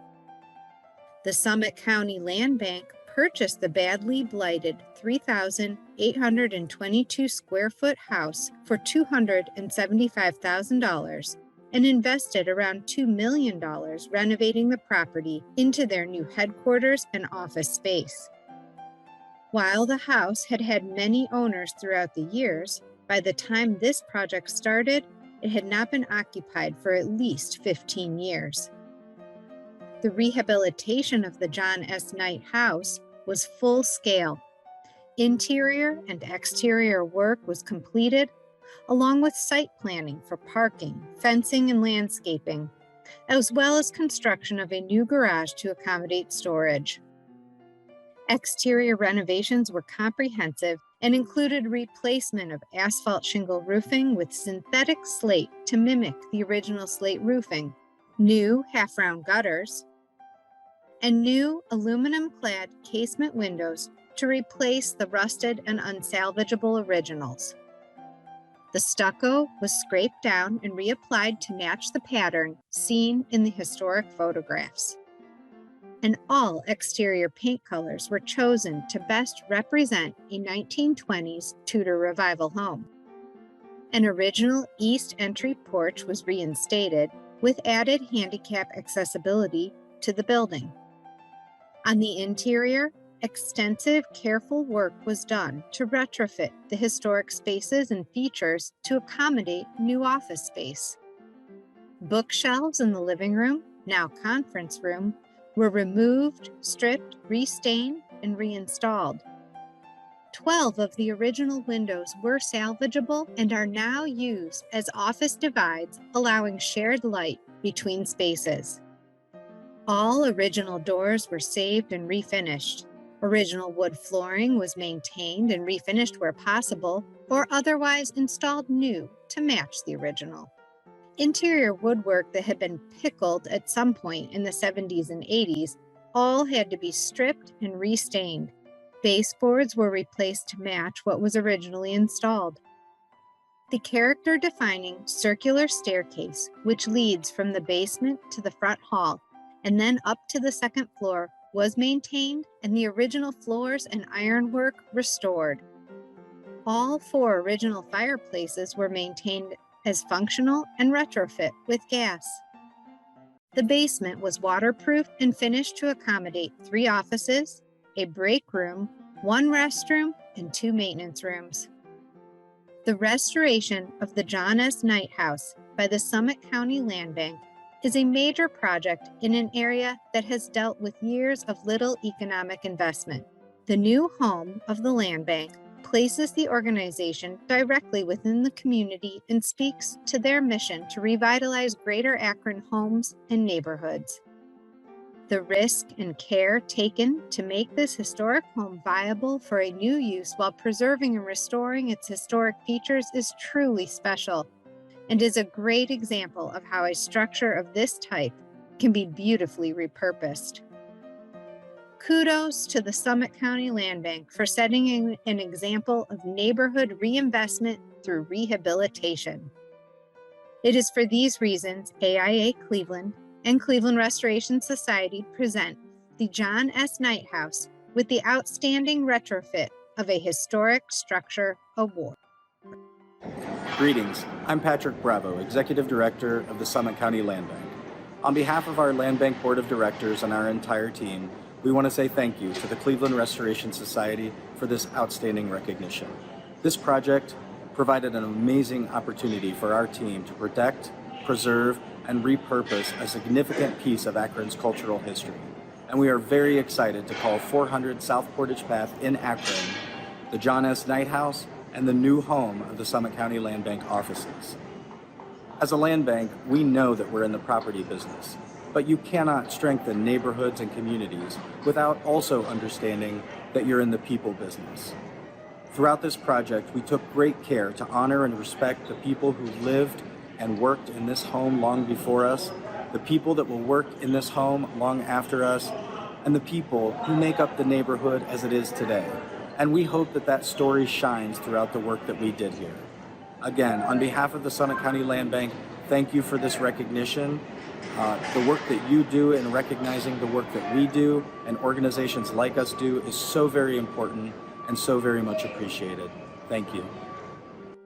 The Summit County Land Bank purchased the badly blighted 3,822 square foot house for $275,000 and invested around $2 million renovating the property into their new headquarters and office space. While the house had had many owners throughout the years, by the time this project started, it had not been occupied for at least 15 years. The rehabilitation of the John S. Knight House was full scale. Interior and exterior work was completed, along with site planning for parking, fencing, and landscaping, as well as construction of a new garage to accommodate storage. Exterior renovations were comprehensive and included replacement of asphalt shingle roofing with synthetic slate to mimic the original slate roofing, new half-round gutters, and new aluminum-clad casement windows to replace the rusted and unsalvageable originals. The stucco was scraped down and reapplied to match the pattern seen in the historic photographs. And all exterior paint colors were chosen to best represent a 1920s Tudor Revival home. An original east entry porch was reinstated with added handicap accessibility to the building. On the interior, extensive, careful work was done to retrofit the historic spaces and features to accommodate new office space. Bookshelves in the living room, now conference room, were removed, stripped, restained, and reinstalled. 12 of the original windows were salvageable and are now used as office divides, allowing shared light between spaces. All original doors were saved and refinished. Original wood flooring was maintained and refinished where possible, or otherwise installed new to match the original. Interior woodwork that had been pickled at some point in the 70s and 80s all had to be stripped and restained. Baseboards were replaced to match what was originally installed. The character-defining circular staircase, which leads from the basement to the front hall and then up to the second floor, was maintained and the original floors and ironwork restored. All 4 original fireplaces were maintained as functional and retrofit with gas. The basement was waterproof and finished to accommodate 3 offices, a break room, 1 restroom, and 2 maintenance rooms. The restoration of the John S. Knight House by the Summit County Land Bank is a major project in an area that has dealt with years of little economic investment. The new home of the land bank places the organization directly within the community and speaks to their mission to revitalize Greater Akron homes and neighborhoods. The risk and care taken to make this historic home viable for a new use while preserving and restoring its historic features is truly special, and is a great example of how a structure of this type can be beautifully repurposed. Kudos to the Summit County Land Bank for setting an example of neighborhood reinvestment through rehabilitation. It is for these reasons AIA Cleveland and Cleveland Restoration Society present the John S. Knight House with the Outstanding Retrofit of a Historic Structure Award. Greetings, I'm Patrick Bravo, Executive Director of the Summit County Land Bank. On behalf of our Land Bank Board of Directors and our entire team, we want to say thank you to the Cleveland Restoration Society for this outstanding recognition. This project provided an amazing opportunity for our team to protect, preserve, and repurpose a significant piece of Akron's cultural history. And we are very excited to call 400 South Portage Path in Akron the John S. Knight House and the new home of the Summit County Land Bank offices. As a land bank, we know that we're in the property business, but you cannot strengthen neighborhoods and communities without also understanding that you're in the people business. Throughout this project, we took great care to honor and respect the people who lived and worked in this home long before us, the people that will work in this home long after us, and the people who make up the neighborhood as it is today. And we hope that that story shines throughout the work that we did here. Again, on behalf of the Summit County Land Bank, thank you for this recognition. The work that you do in recognizing the work that we do and organizations like us do is so very important and so very much appreciated. Thank you.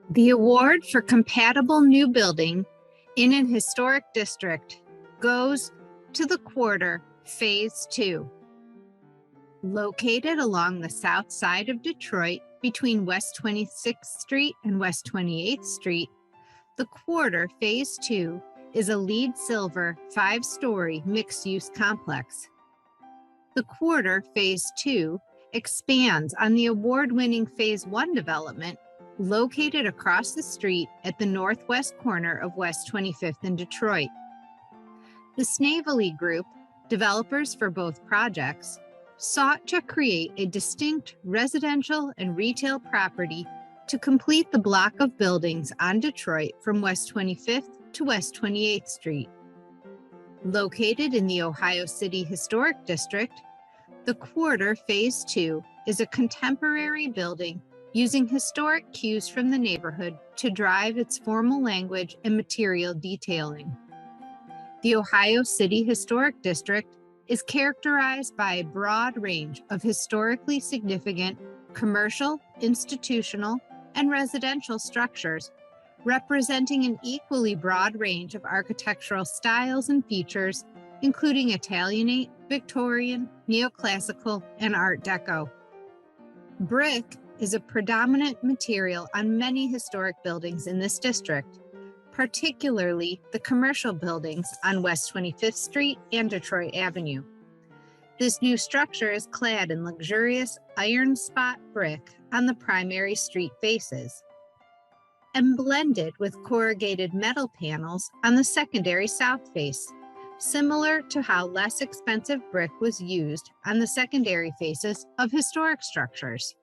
The award for compatible new building in an historic district goes to the Quarter Phase 2. Located along the south side of Detroit between West 26th Street and West 28th Street, the Quarter Phase 2 is a LEED Silver 5-story mixed-use complex. The Quarter Phase 2 expands on the award-winning Phase 1 development located across the street at the northwest corner of West 25th and Detroit. The Snavely Group, developers for both projects, sought to create a distinct residential and retail property to complete the block of buildings on Detroit from West 25th to West 28th Street. Located in the Ohio City Historic District, the Quarter Phase 2 is a contemporary building using historic cues from the neighborhood to drive its formal language and material detailing. The Ohio City Historic District is characterized by a broad range of historically significant commercial, institutional, and residential structures, representing an equally broad range of architectural styles and features, including Italianate, Victorian, Neoclassical, and Art Deco. Brick is a predominant material on many historic buildings in this district, particularly the commercial buildings on West 25th Street and Detroit Avenue. This new structure is clad in luxurious iron spot brick on the primary street faces and blended with corrugated metal panels on the secondary south face, similar to how less expensive brick was used on the secondary faces of historic structures.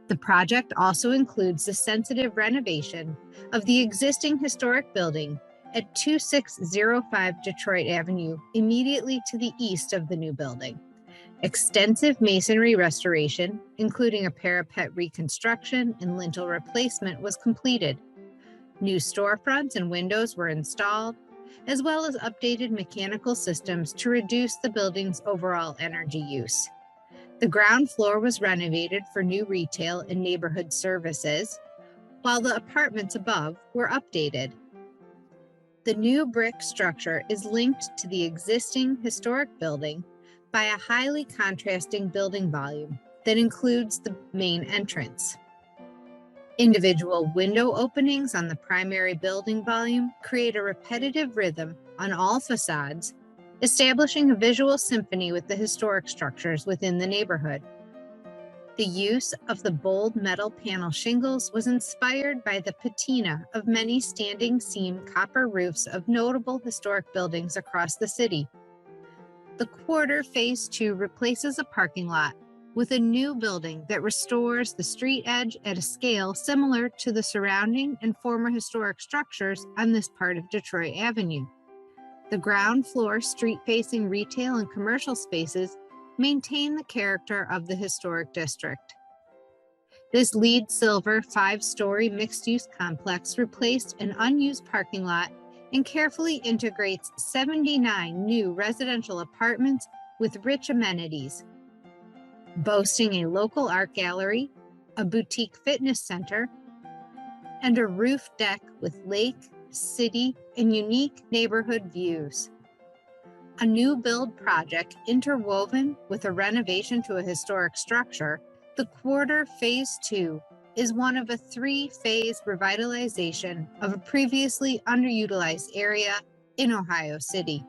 The project also includes the sensitive renovation of the existing historic building at 2605 Detroit Avenue, immediately to the east of the new building. Extensive masonry restoration, including a parapet reconstruction and lintel replacement, was completed. New storefronts and windows were installed, as well as updated mechanical systems to reduce the building's overall energy use. The ground floor was renovated for new retail and neighborhood services, while the apartments above were updated. The new brick structure is linked to the existing historic building by a highly contrasting building volume that includes the main entrance. Individual window openings on the primary building volume create a repetitive rhythm on all facades, establishing a visual symphony with the historic structures within the neighborhood. The use of the bold metal panel shingles was inspired by the patina of many standing seam copper roofs of notable historic buildings across the city. The Quarter Phase 2 replaces a parking lot with a new building that restores the street edge at a scale similar to the surrounding and former historic structures on this part of Detroit Avenue. The ground floor street-facing retail and commercial spaces maintain the character of the historic district. This LEED Silver 5-story mixed-use complex replaced an unused parking lot and carefully integrates 79 new residential apartments with rich amenities, boasting a local art gallery, a boutique fitness center, and a roof deck with lake, city, and unique neighborhood views. a new build project interwoven with a renovation to a historic structure, the Quarter Phase 2 is one of a 3-phase revitalization of a previously underutilized area in Ohio City.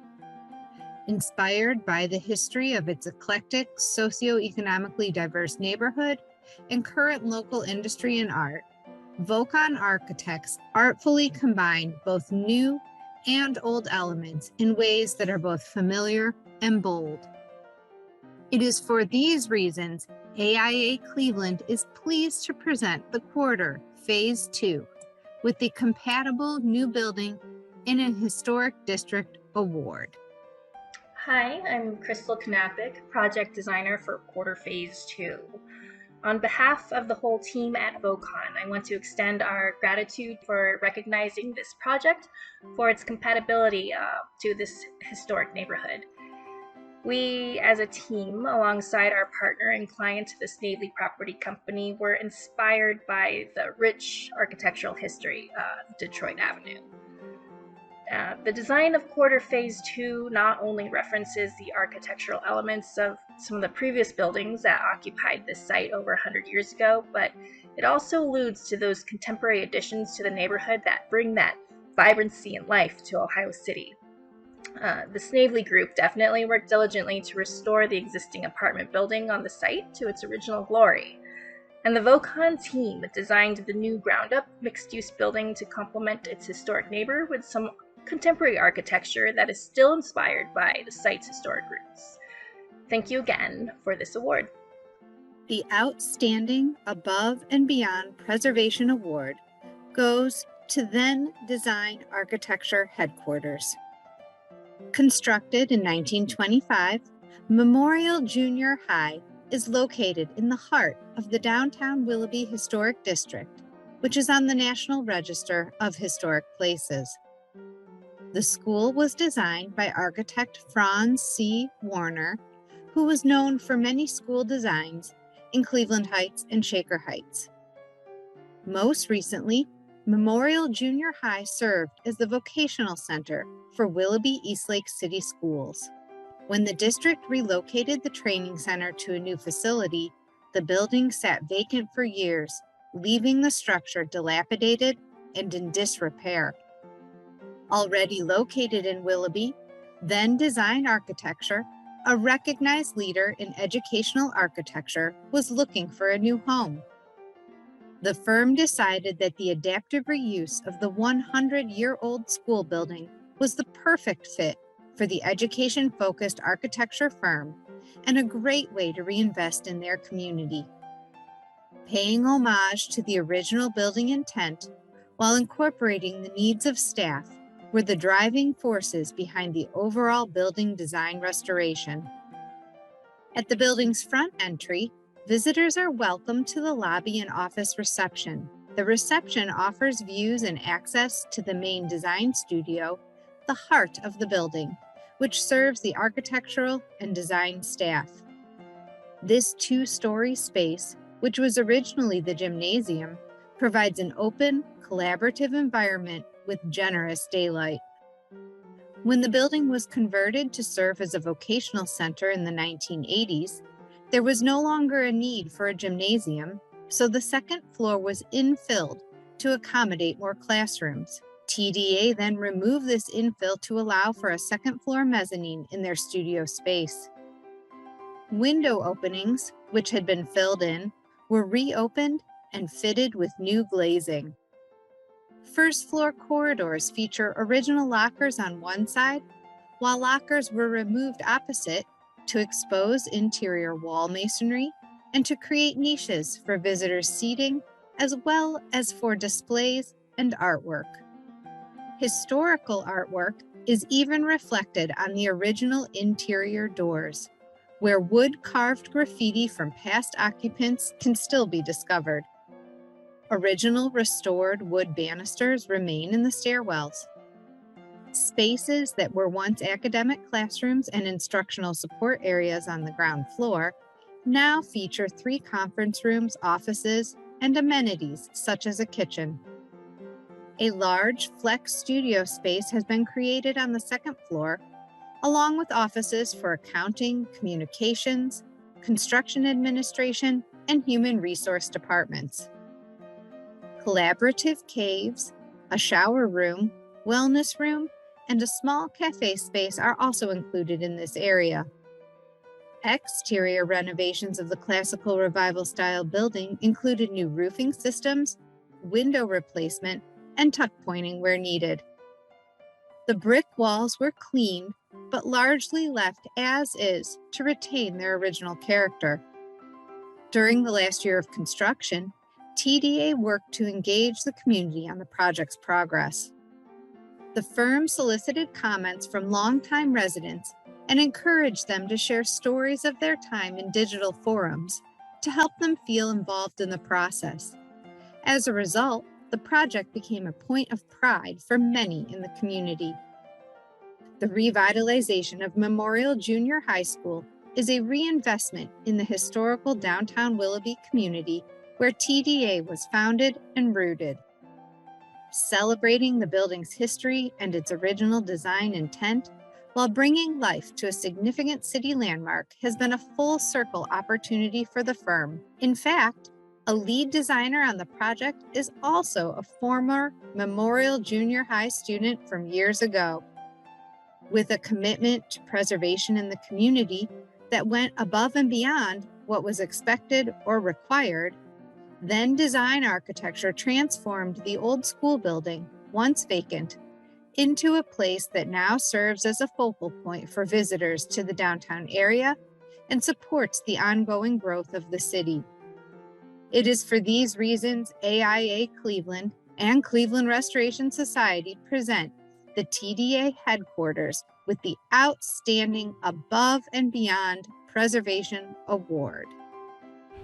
Inspired by the history of its eclectic, socioeconomically diverse neighborhood and current local industry and art, Vocon architects artfully combined both new and old elements in ways that are both familiar and bold. It is for these reasons AIA Cleveland is pleased to present the Quarter Phase 2 with the Compatible New Building in a Historic District Award. Hi, I'm Crystal Knapik, project designer for Quarter Phase 2. On behalf of the whole team at Vocon, I want to extend our gratitude for recognizing this project for its compatibility to this historic neighborhood. We, as a team, alongside our partner and client, the Snavely Property Company, were inspired by the rich architectural history of Detroit Avenue. The design of Quarter Phase 2 not only references the architectural elements of some of the previous buildings that occupied this site over 100 years ago, but it also alludes to those contemporary additions to the neighborhood that bring that vibrancy and life to Ohio City. The Snavely Group definitely worked diligently to restore the existing apartment building on the site to its original glory. And the Vocon team designed the new ground-up mixed-use building to complement its historic neighbor with some contemporary architecture that is still inspired by the site's historic roots. Thank you again for this award. The Outstanding Above and Beyond Preservation Award goes to Then Design Architecture Headquarters. Constructed in 1925, Memorial Junior High is located in the heart of the downtown Willoughby Historic District, which is on the National Register of Historic Places. The school was designed by architect Franz C. Warner, who was known for many school designs in Cleveland Heights and Shaker Heights. Most recently, Memorial Junior High served as the vocational center for Willoughby Eastlake City Schools. When the district relocated the training center to a new facility, the building sat vacant for years, leaving the structure dilapidated and in disrepair. Already located in Willoughby, Then Design Architecture, a recognized leader in educational architecture, was looking for a new home. The firm decided that the adaptive reuse of the 100-year-old school building was the perfect fit for the education-focused architecture firm and a great way to reinvest in their community. Paying homage to the original building intent while incorporating the needs of staff were the driving forces behind the overall building design restoration. At the building's front entry, visitors are welcome to the lobby and office reception. The reception offers views and access to the main design studio, the heart of the building, which serves the architectural and design staff. This 2-story space, which was originally the gymnasium, provides an open, collaborative environment with generous daylight. When the building was converted to serve as a vocational center in the 1980s, there was no longer a need for a gymnasium, so the second floor was infilled to accommodate more classrooms. TDA then removed this infill to allow for a second floor mezzanine in their studio space. Window openings, which had been filled in, were reopened and fitted with new glazing. First floor corridors feature original lockers on one side, while lockers were removed opposite to expose interior wall masonry and to create niches for visitors' seating, as well as for displays and artwork. Historical artwork is even reflected on the original interior doors, where wood-carved graffiti from past occupants can still be discovered. Original restored wood banisters remain in the stairwells. Spaces that were once academic classrooms and instructional support areas on the ground floor now feature 3 conference rooms, offices, and amenities such as a kitchen. A large flex studio space has been created on the second floor, along with offices for accounting, communications, construction administration, and human resource departments. Collaborative caves, a shower room, wellness room, and a small cafe space are also included in this area. Exterior renovations of the classical revival style building included new roofing systems, window replacement, and tuck pointing where needed. The brick walls were cleaned, but largely left as is to retain their original character. During the last year of construction, TDA worked to engage the community on the project's progress. The firm solicited comments from longtime residents and encouraged them to share stories of their time in digital forums to help them feel involved in the process. As a result, the project became a point of pride for many in the community. The revitalization of Memorial Junior High School is a reinvestment in the historical downtown Willoughby community where TDA was founded and rooted. Celebrating the building's history and its original design intent while bringing life to a significant city landmark has been a full circle opportunity for the firm. In fact, a lead designer on the project is also a former Memorial Junior High student from years ago. With a commitment to preservation in the community that went above and beyond what was expected or required, then design architecture transformed the old school building, once vacant, into a place that now serves as a focal point for visitors to the downtown area and supports the ongoing growth of the city. It is for these reasons AIA Cleveland and Cleveland Restoration Society present the TDA headquarters with the Outstanding Above and Beyond Preservation Award.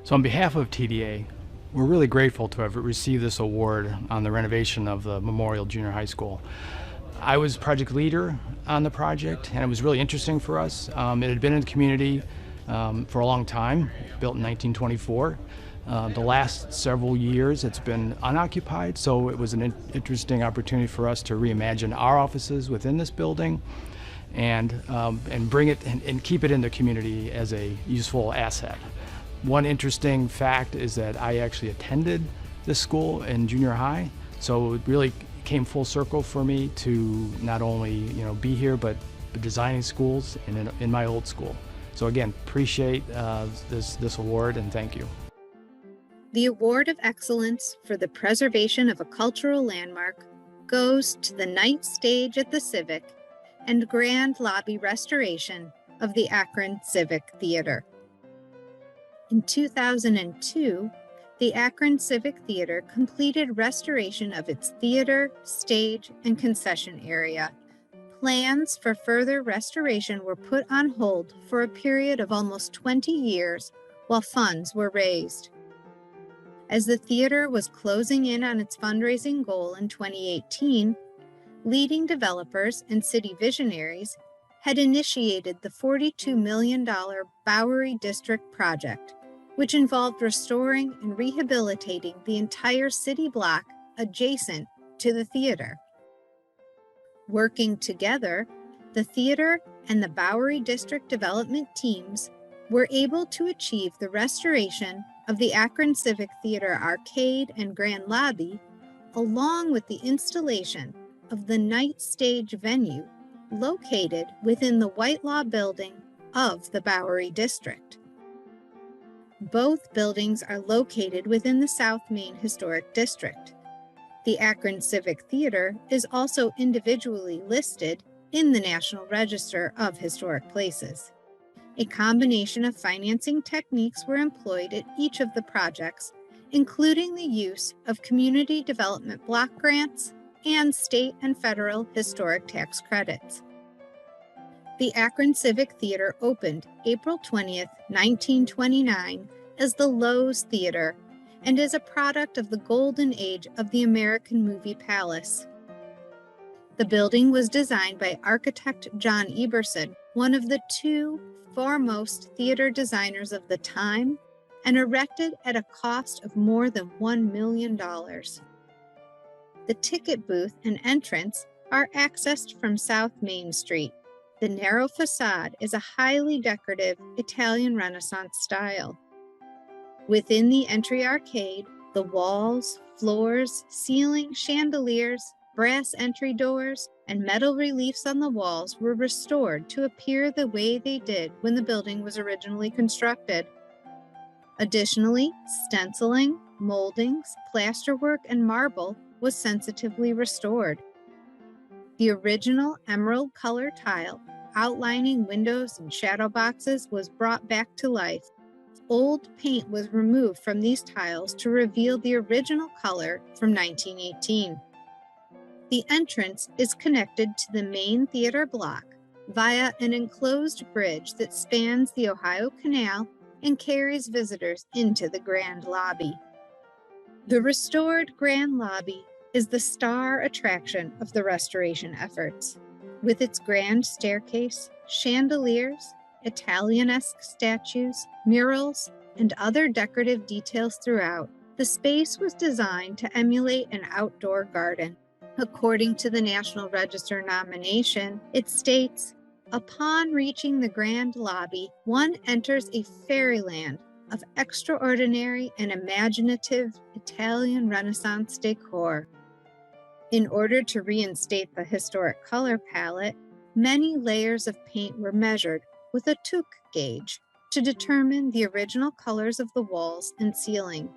So on behalf of TDA, we're really grateful to have received this award on the renovation of the Memorial Junior High School. I was project leader on the project, and it was really interesting for us. It had been in the community for a long time, built in 1924. The last several years it's been unoccupied, so it was an interesting opportunity for us to reimagine our offices within this building and bring it and keep it in the community as a useful asset. One interesting fact is that I actually attended this school in junior high, so it really came full circle for me to not only be here but designing schools in my old school. So again, appreciate this award and thank you. The Award of Excellence for the Preservation of a Cultural Landmark goes to the night stage at the Civic and grand lobby restoration of the Akron Civic Theater. In 2002, the Akron Civic Theater completed restoration of its theater, stage, and concession area. Plans for further restoration were put on hold for a period of almost 20 years while funds were raised. As the theater was closing in on its fundraising goal in 2018, leading developers and city visionaries had initiated the $42 million Bowery District project, which involved restoring and rehabilitating the entire city block adjacent to the theater. Working together, the theater and the Bowery District development teams were able to achieve the restoration of the Akron Civic Theater arcade and grand lobby, along with the installation of the night stage venue located within the Whitelaw building of the Bowery District. Both buildings are located within the South Main Historic District. The Akron Civic Theater is also individually listed in the National Register of Historic Places. A combination of financing techniques were employed at each of the projects, including the use of community development block grants and state and federal historic tax credits. The Akron Civic Theater opened April 20th, 1929 as the Lowe's Theater and is a product of the golden age of the American Movie Palace. The building was designed by architect John Eberson, one of the two foremost theater designers of the time, and erected at a cost of more than $1 million. The ticket booth and entrance are accessed from South Main Street. The narrow facade is a highly decorative Italian Renaissance style. Within the entry arcade, the walls, floors, ceiling, chandeliers, brass entry doors, and metal reliefs on the walls were restored to appear the way they did when the building was originally constructed. Additionally, stenciling, moldings, plasterwork, and marble was sensitively restored. The original emerald color tile outlining windows and shadow boxes was brought back to life. Old paint was removed from these tiles to reveal the original color from 1918. The entrance is connected to the main theater block via an enclosed bridge that spans the Ohio Canal and carries visitors into the grand lobby. The restored grand lobby is the star attraction of the restoration efforts. With its grand staircase, chandeliers, Italianesque statues, murals, and other decorative details throughout, the space was designed to emulate an outdoor garden. According to the National Register nomination, it states, "Upon reaching the grand lobby, one enters a fairyland of extraordinary and imaginative Italian Renaissance decor." In order to reinstate the historic color palette, many layers of paint were measured with a Tuch gauge to determine the original colors of the walls and ceiling.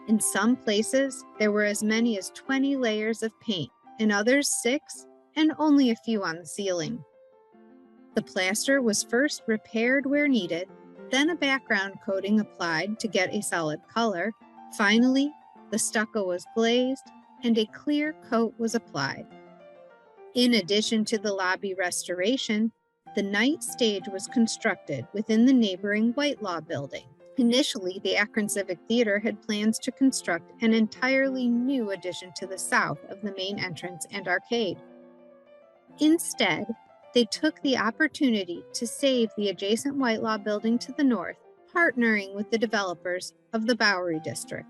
In some places, there were as many as 20 layers of paint, in others 6, and only a few on the ceiling. The plaster was first repaired where needed, then a background coating applied to get a solid color. Finally, the stucco was glazed and a clear coat was applied. In addition to the lobby restoration, the night stage was constructed within the neighboring Whitelaw building. Initially, the Akron Civic Theater had plans to construct an entirely new addition to the south of the main entrance and arcade. Instead, they took the opportunity to save the adjacent Whitelaw building to the north, partnering with the developers of the Bowery District.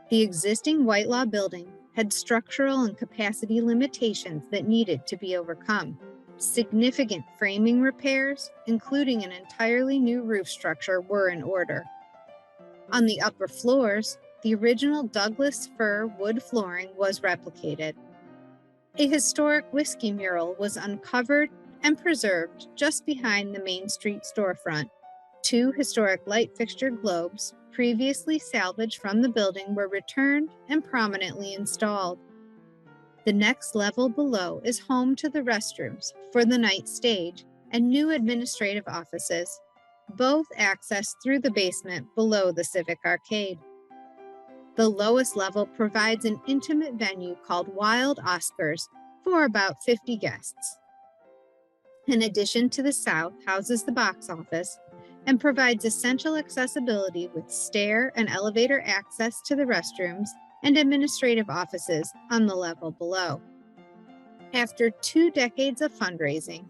The existing Whitelaw building had structural and capacity limitations that needed to be overcome. Significant framing repairs, including an entirely new roof structure, were in order. On the upper floors, the original Douglas fir wood flooring was replicated. A historic whiskey mural was uncovered and preserved just behind the Main Street storefront. 2 historic light fixture globes, previously salvaged from the building, were returned and prominently installed. The next level below is home to the restrooms for the night stage and new administrative offices, both accessed through the basement below the Civic Arcade. The lowest level provides an intimate venue called Wild Oscars for about 50 guests. In addition to the south, houses the box office and provides essential accessibility with stair and elevator access to the restrooms and administrative offices on the level below. After 2 decades of fundraising,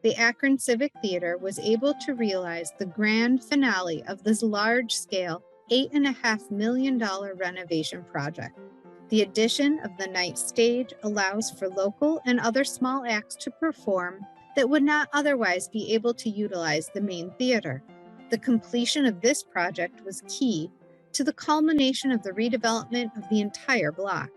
the Akron Civic Theater was able to realize the grand finale of this large-scale $8.5 million renovation project. The addition of the night stage allows for local and other small acts to perform that would not otherwise be able to utilize the main theater. The completion of this project was key to the culmination of the redevelopment of the entire block.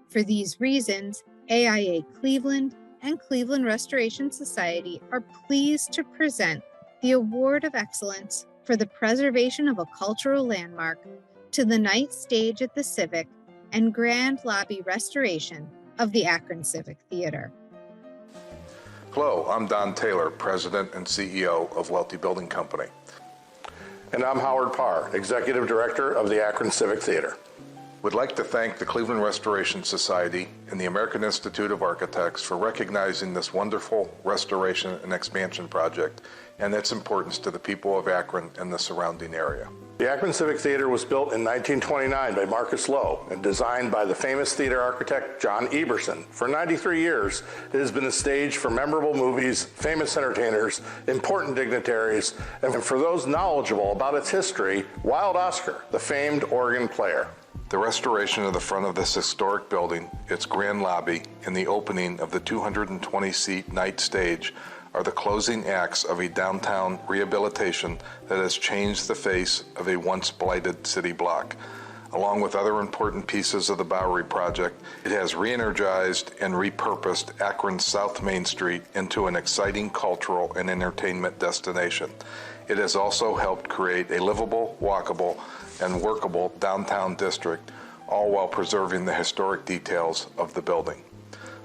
For these reasons, AIA Cleveland and Cleveland Restoration Society are pleased to present the Award of Excellence for the preservation of a cultural landmark to the night stage at the Civic and grand lobby restoration of the Akron Civic Theater. Hello, I'm Don Taylor, President and CEO of Welty Building Company. And I'm Howard Parr, Executive Director of the Akron Civic Theater. Would like to thank the Cleveland Restoration Society and the American Institute of Architects for recognizing this wonderful restoration and expansion project and its importance to the people of Akron and the surrounding area. The Akron Civic Theater was built in 1929 by Marcus Lowe and designed by the famous theater architect John Eberson. For 93 years, it has been a stage for memorable movies, famous entertainers, important dignitaries, and for those knowledgeable about its history, Wild Oscar, the famed organ player. The restoration of the front of this historic building, its grand lobby, and the opening of the 220-seat night stage are the closing acts of a downtown rehabilitation that has changed the face of a once blighted city block. Along with other important pieces of the Bowery project, it has re-energized and repurposed Akron's South Main Street into an exciting cultural and entertainment destination. It has also helped create a livable, walkable, and workable downtown district, all while preserving the historic details of the building.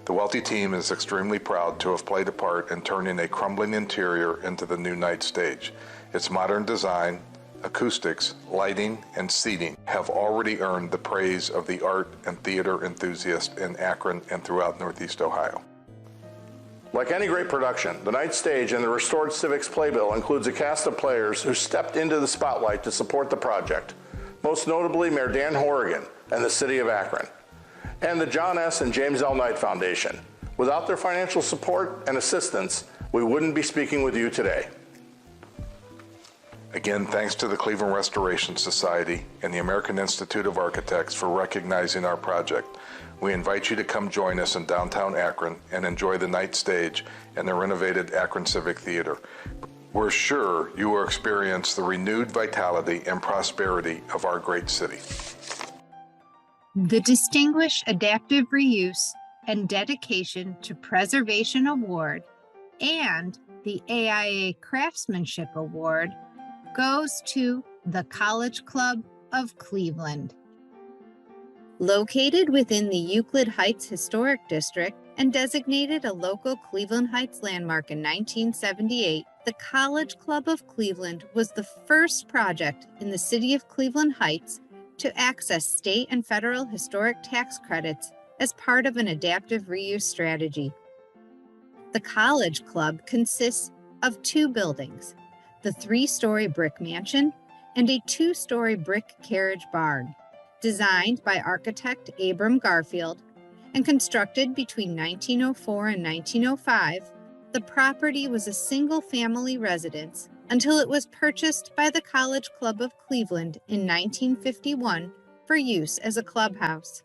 The Welty team is extremely proud to have played a part in turning a crumbling interior into the new night stage. Its modern design, acoustics, lighting, and seating have already earned the praise of the art and theater enthusiasts in Akron and throughout Northeast Ohio. Like any great production, the night stage in the restored Civic's playbill includes a cast of players who stepped into the spotlight to support the project, most notably Mayor Dan Horrigan and the City of Akron, and the John S. and James L. Knight Foundation. Without their financial support and assistance, we wouldn't be speaking with you today. Again, thanks to the Cleveland Restoration Society and the American Institute of Architects for recognizing our project. We invite you to come join us in downtown Akron and enjoy the night stage and the renovated Akron Civic Theater. We're sure you will experience the renewed vitality and prosperity of our great city. The Distinguished Adaptive Reuse and Dedication to Preservation Award and the AIA Craftsmanship Award goes to the College Club of Cleveland. Located within the Euclid Heights Historic District and designated a local Cleveland Heights landmark in 1978, the College Club of Cleveland was the first project in the city of Cleveland Heights to access state and federal historic tax credits as part of an adaptive reuse strategy. The College Club consists of two buildings, the 3-story brick mansion and a 2-story brick carriage barn, designed by architect Abram Garfield and constructed between 1904 and 1905. The property was a single-family residence until it was purchased by the College Club of Cleveland in 1951 for use as a clubhouse.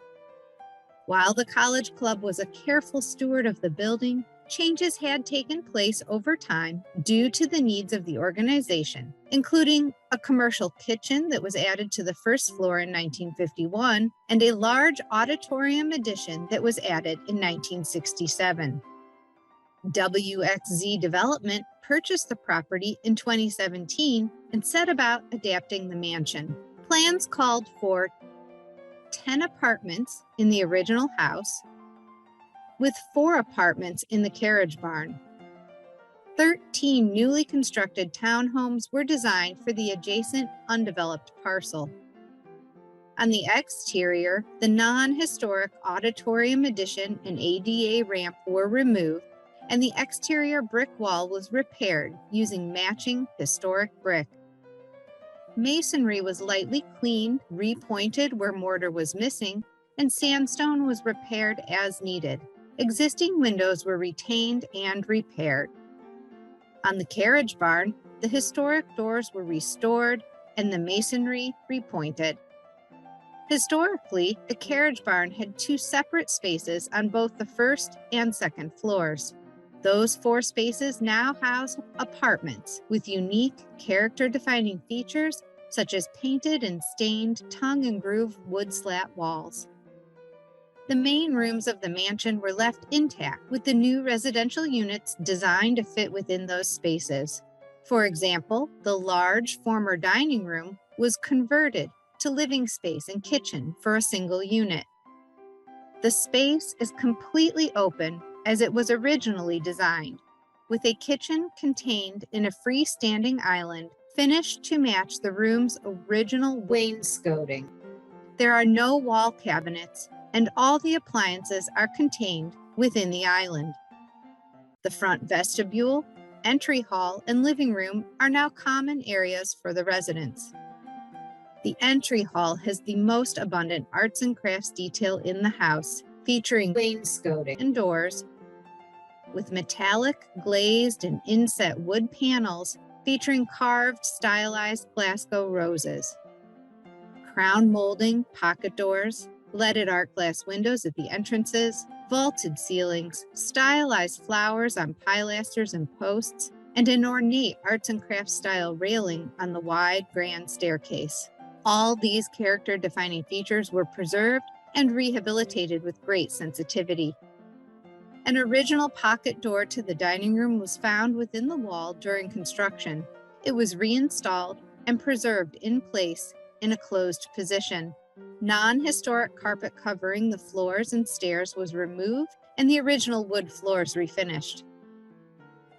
While the College Club was a careful steward of the building, changes had taken place over time due to the needs of the organization, including a commercial kitchen that was added to the first floor in 1951 and a large auditorium addition that was added in 1967. WXZ Development purchased the property in 2017 and set about adapting the mansion. Plans called for 10 apartments in the original house, with 4 apartments in the carriage barn. 13 newly constructed townhomes were designed for the adjacent undeveloped parcel. On the exterior, the non-historic auditorium addition and ADA ramp were removed, and the exterior brick wall was repaired using matching historic brick. Masonry was lightly cleaned, repointed where mortar was missing, and sandstone was repaired as needed. Existing windows were retained and repaired. On the carriage barn, the historic doors were restored and the masonry repointed. Historically, the carriage barn had 2 separate spaces on both the first and second floors. Those 4 spaces now house apartments with unique character-defining features such as painted and stained tongue and groove wood slat walls. The main rooms of the mansion were left intact, with the new residential units designed to fit within those spaces. For example, the large former dining room was converted to living space and kitchen for a single unit. The space is completely open as it was originally designed, with a kitchen contained in a freestanding island finished to match the room's original wainscoting. There are no wall cabinets, and all the appliances are contained within the island. The front vestibule, entry hall, and living room are now common areas for the residents. The entry hall has the most abundant arts and crafts detail in the house, featuring wainscoting and doors with metallic, glazed, and inset wood panels featuring carved, stylized Glasgow roses. Crown molding, pocket doors, leaded art glass windows at the entrances, vaulted ceilings, stylized flowers on pilasters and posts, and an ornate arts and crafts style railing on the wide grand staircase. All these character-defining features were preserved and rehabilitated with great sensitivity. An original pocket door to the dining room was found within the wall during construction. It was reinstalled and preserved in place in a closed position. Non-historic carpet covering the floors and stairs was removed and the original wood floors refinished.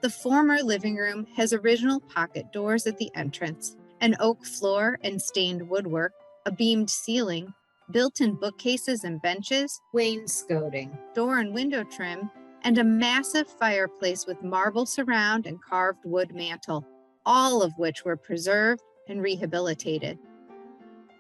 The former living room has original pocket doors at the entrance, an oak floor and stained woodwork, a beamed ceiling, built-in bookcases and benches, wainscoting, door and window trim, and a massive fireplace with marble surround and carved wood mantel, all of which were preserved and rehabilitated.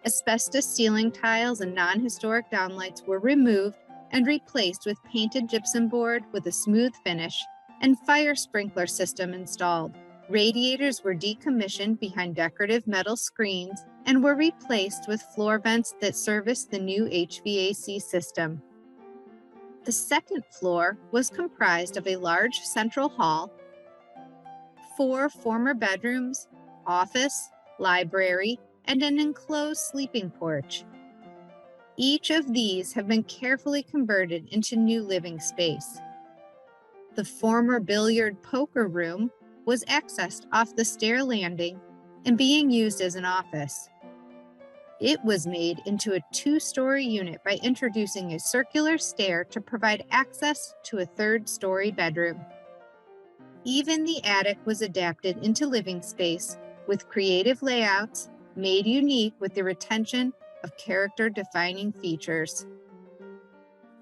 Asbestos ceiling tiles and non-historic downlights were removed and replaced with painted gypsum board with a smooth finish and fire sprinkler system installed. Radiators were decommissioned behind decorative metal screens and were replaced with floor vents that serviced the new HVAC system. The second floor was comprised of a large central hall, 4 former bedrooms, office, library, and an enclosed sleeping porch. Each of these have been carefully converted into new living space. The former billiard poker room was accessed off the stair landing and being used as an office. It was made into a 2-story unit by introducing a circular stair to provide access to a 3rd-story bedroom. Even the attic was adapted into living space with creative layouts made unique with the retention of character-defining features.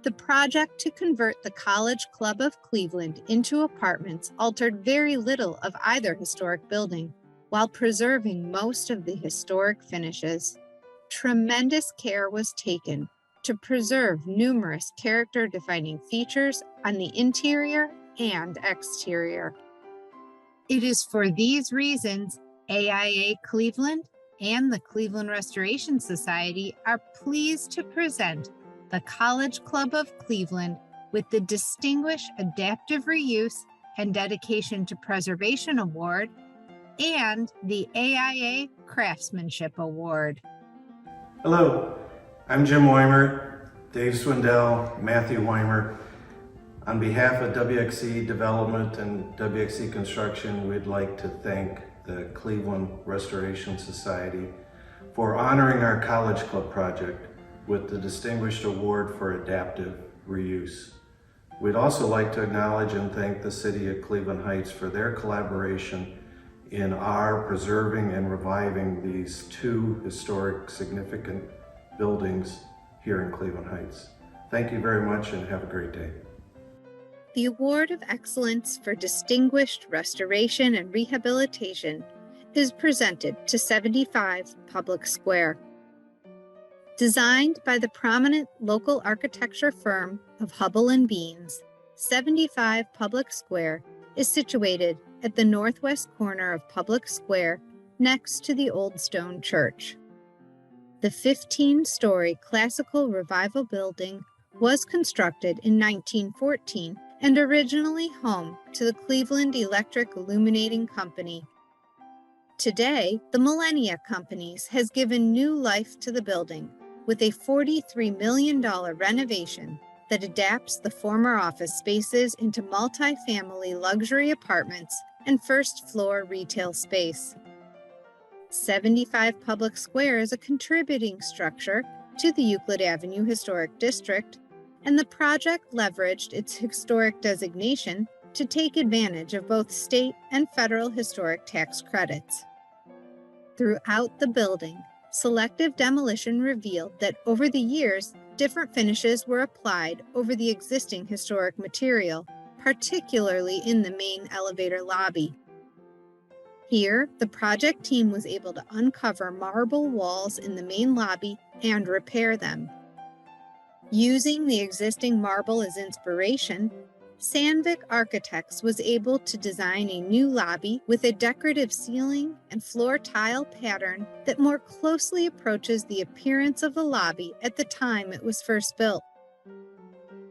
The project to convert the College Club of Cleveland into apartments altered very little of either historic building, while preserving most of the historic finishes. Tremendous care was taken to preserve numerous character-defining features on the interior and exterior. It is for these reasons AIA Cleveland and the Cleveland Restoration Society are pleased to present the College Club of Cleveland with the Distinguished Adaptive Reuse and Dedication to Preservation Award and the AIA Craftsmanship Award. Hello, I'm Jim Weimer, Dave Swindell, Matthew Weimer. On behalf of WXC Development and WXC Construction, we'd like to thank the Cleveland Restoration Society for honoring our College Club project with the Distinguished Award for Adaptive Reuse. We'd also like to acknowledge and thank the City of Cleveland Heights for their collaboration in our preserving and reviving these 2 historic significant buildings here in Cleveland Heights. Thank you very much and have a great day. The Award of Excellence for Distinguished Restoration and Rehabilitation is presented to 75 Public Square. Designed by the prominent local architecture firm of Hubble and Beans, 75 Public Square is situated at the northwest corner of Public Square next to the Old Stone Church. The 15-story classical revival building was constructed in 1914 and originally home to the Cleveland Electric Illuminating Company. Today, the Millennia Companies has given new life to the building with a $43 million renovation that adapts the former office spaces into multi-family luxury apartments and first-floor retail space. 75 Public Square is a contributing structure to the Euclid Avenue Historic District, and the project leveraged its historic designation to take advantage of both state and federal historic tax credits. Throughout the building, selective demolition revealed that over the years, different finishes were applied over the existing historic material, particularly in the main elevator lobby. Here, the project team was able to uncover marble walls in the main lobby and repair them. Using the existing marble as inspiration, Sandvik Architects was able to design a new lobby with a decorative ceiling and floor tile pattern that more closely approaches the appearance of the lobby at the time it was first built.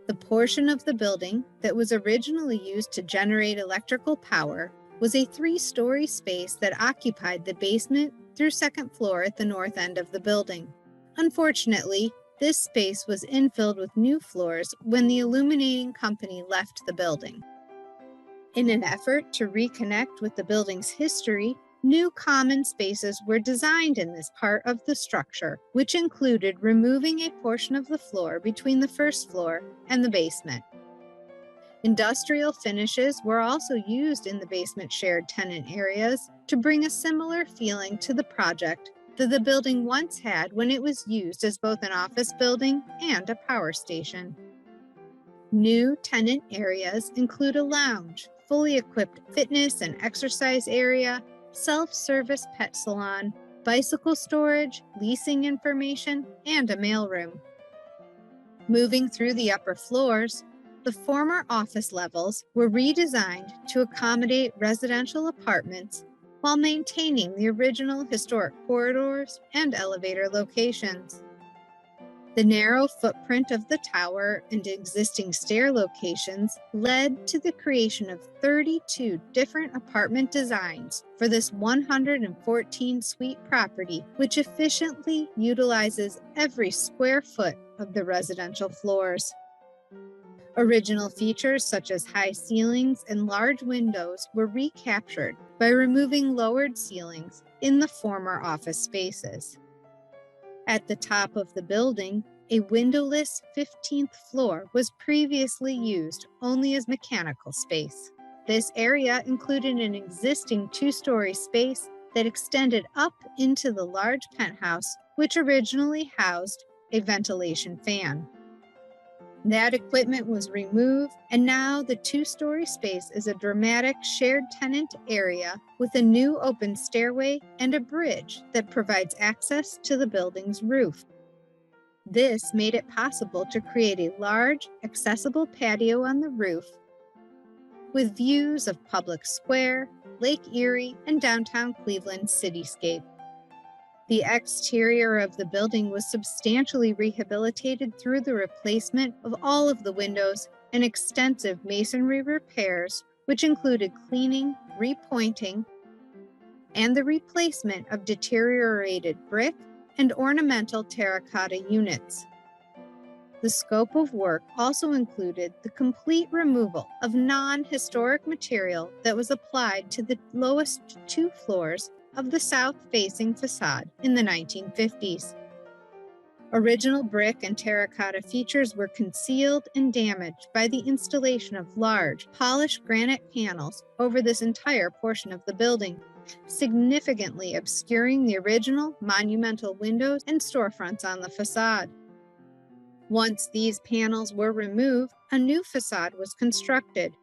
The portion of the building that was originally used to generate electrical power was a 3-story space that occupied the basement through 2nd floor at the north end of the building. Unfortunately, this space was infilled with new floors when the illuminating company left the building. In an effort to reconnect with the building's history, new common spaces were designed in this part of the structure, which included removing a portion of the floor between the 1st floor and the basement. Industrial finishes were also used in the basement shared tenant areas to bring a similar feeling to the project that the building once had when it was used as both an office building and a power station. New tenant areas include a lounge, fully equipped fitness and exercise area, self-service pet salon, bicycle storage, leasing information, and a mailroom. Moving through the upper floors, the former office levels were redesigned to accommodate residential apartments while maintaining the original historic corridors and elevator locations. The narrow footprint of the tower and existing stair locations led to the creation of 32 different apartment designs for this 114-suite property, which efficiently utilizes every square foot of the residential floors. Original features such as high ceilings and large windows were recaptured by removing lowered ceilings in the former office spaces. At the top of the building, a windowless 15th floor was previously used only as mechanical space. This area included an existing 2-story space that extended up into the large penthouse, which originally housed a ventilation fan. That equipment was removed, and now the 2-story space is a dramatic shared tenant area with a new open stairway and a bridge that provides access to the building's roof. This made it possible to create a large, accessible patio on the roof with views of Public Square, Lake Erie, and downtown Cleveland cityscape. The exterior of the building was substantially rehabilitated through the replacement of all of the windows and extensive masonry repairs, which included cleaning, repointing, and the replacement of deteriorated brick and ornamental terracotta units. The scope of work also included the complete removal of non-historic material that was applied to the lowest 2 floors of the south-facing facade in the 1950s. Original brick and terracotta features were concealed and damaged by the installation of large, polished granite panels over this entire portion of the building, significantly obscuring the original monumental windows and storefronts on the facade. Once these panels were removed, a new facade was constructed,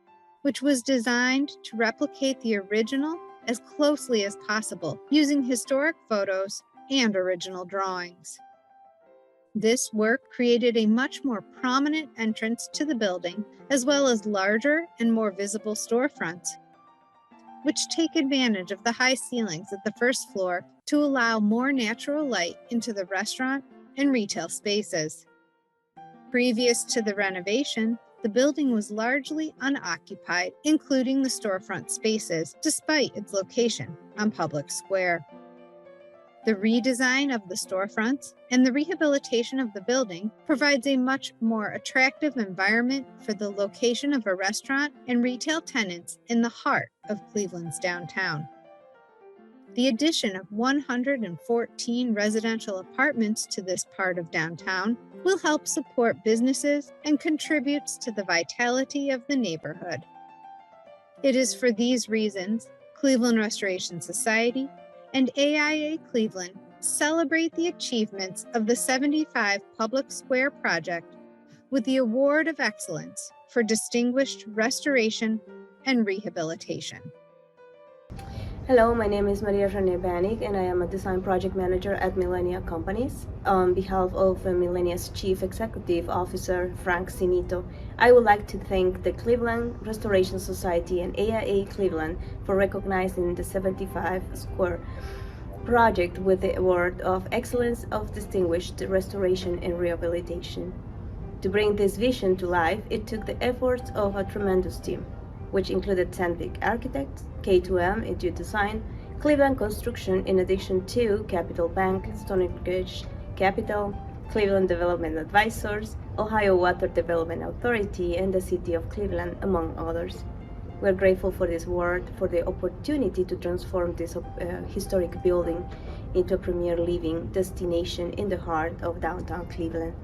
which was designed to replicate the original as closely as possible, using historic photos and original drawings. This work created a much more prominent entrance to the building, as well as larger and more visible storefronts, which take advantage of the high ceilings at the 1st floor to allow more natural light into the restaurant and retail spaces. Previous to the renovation, the building was largely unoccupied, including the storefront spaces, despite its location on Public Square. The redesign of the storefronts and the rehabilitation of the building provides a much more attractive environment for the location of a restaurant and retail tenants in the heart of Cleveland's downtown. The addition of 114 residential apartments to this part of downtown will help support businesses and contributes to the vitality of the neighborhood. It is for these reasons Cleveland Restoration Society and AIA Cleveland celebrate the achievements of the 75 Public Square project with the Award of Excellence for Distinguished Restoration and Rehabilitation. Hello, my name is Maria Renee Banik, and I am a design project manager at Millenia Companies. On behalf of Millenia's Chief Executive Officer, Frank Sinito, I would like to thank the Cleveland Restoration Society and AIA Cleveland for recognizing the 75 Square project with the Award of Excellence of Distinguished Restoration and Rehabilitation. To bring this vision to life, it took the efforts of a tremendous team, which included Civic Architects, K2M, Etude Design, Cleveland Construction, in addition to Capital Bank, Stonebridge Capital, Cleveland Development Advisors, Ohio Water Development Authority, and the City of Cleveland, among others. We're grateful for this award, for the opportunity to transform this historic building into a premier living destination in the heart of downtown Cleveland.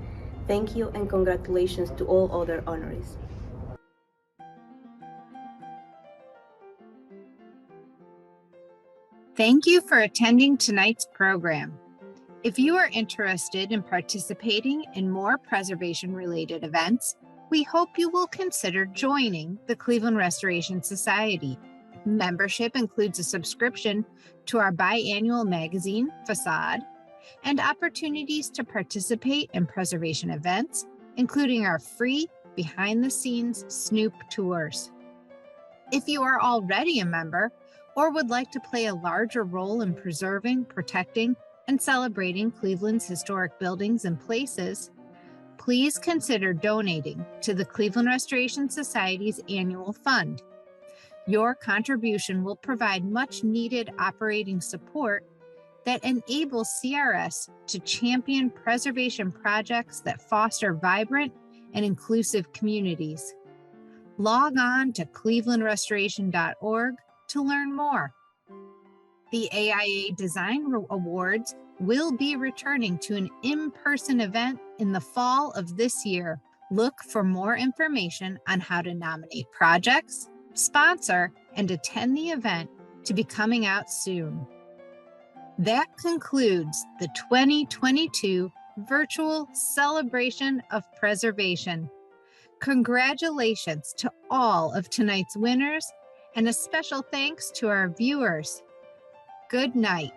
Thank you and congratulations to all other honorees. Thank you for attending tonight's program. If you are interested in participating in more preservation-related events, we hope you will consider joining the Cleveland Restoration Society. Membership includes a subscription to our biannual magazine, Facade, and opportunities to participate in preservation events, including our free behind-the-scenes Snoop tours. If you are already a member or would like to play a larger role in preserving, protecting, and celebrating Cleveland's historic buildings and places, please consider donating to the Cleveland Restoration Society's annual fund. Your contribution will provide much needed operating support that enables CRS to champion preservation projects that foster vibrant and inclusive communities. Log on to clevelandrestoration.org to learn more. The AIA Design Awards will be returning to an in-person event in the fall of this year. Look for more information on how to nominate projects, sponsor, and attend the event to be coming out soon. That concludes the 2022 Virtual Celebration of Preservation. Congratulations to all of tonight's winners, and a special thanks to our viewers. Good night.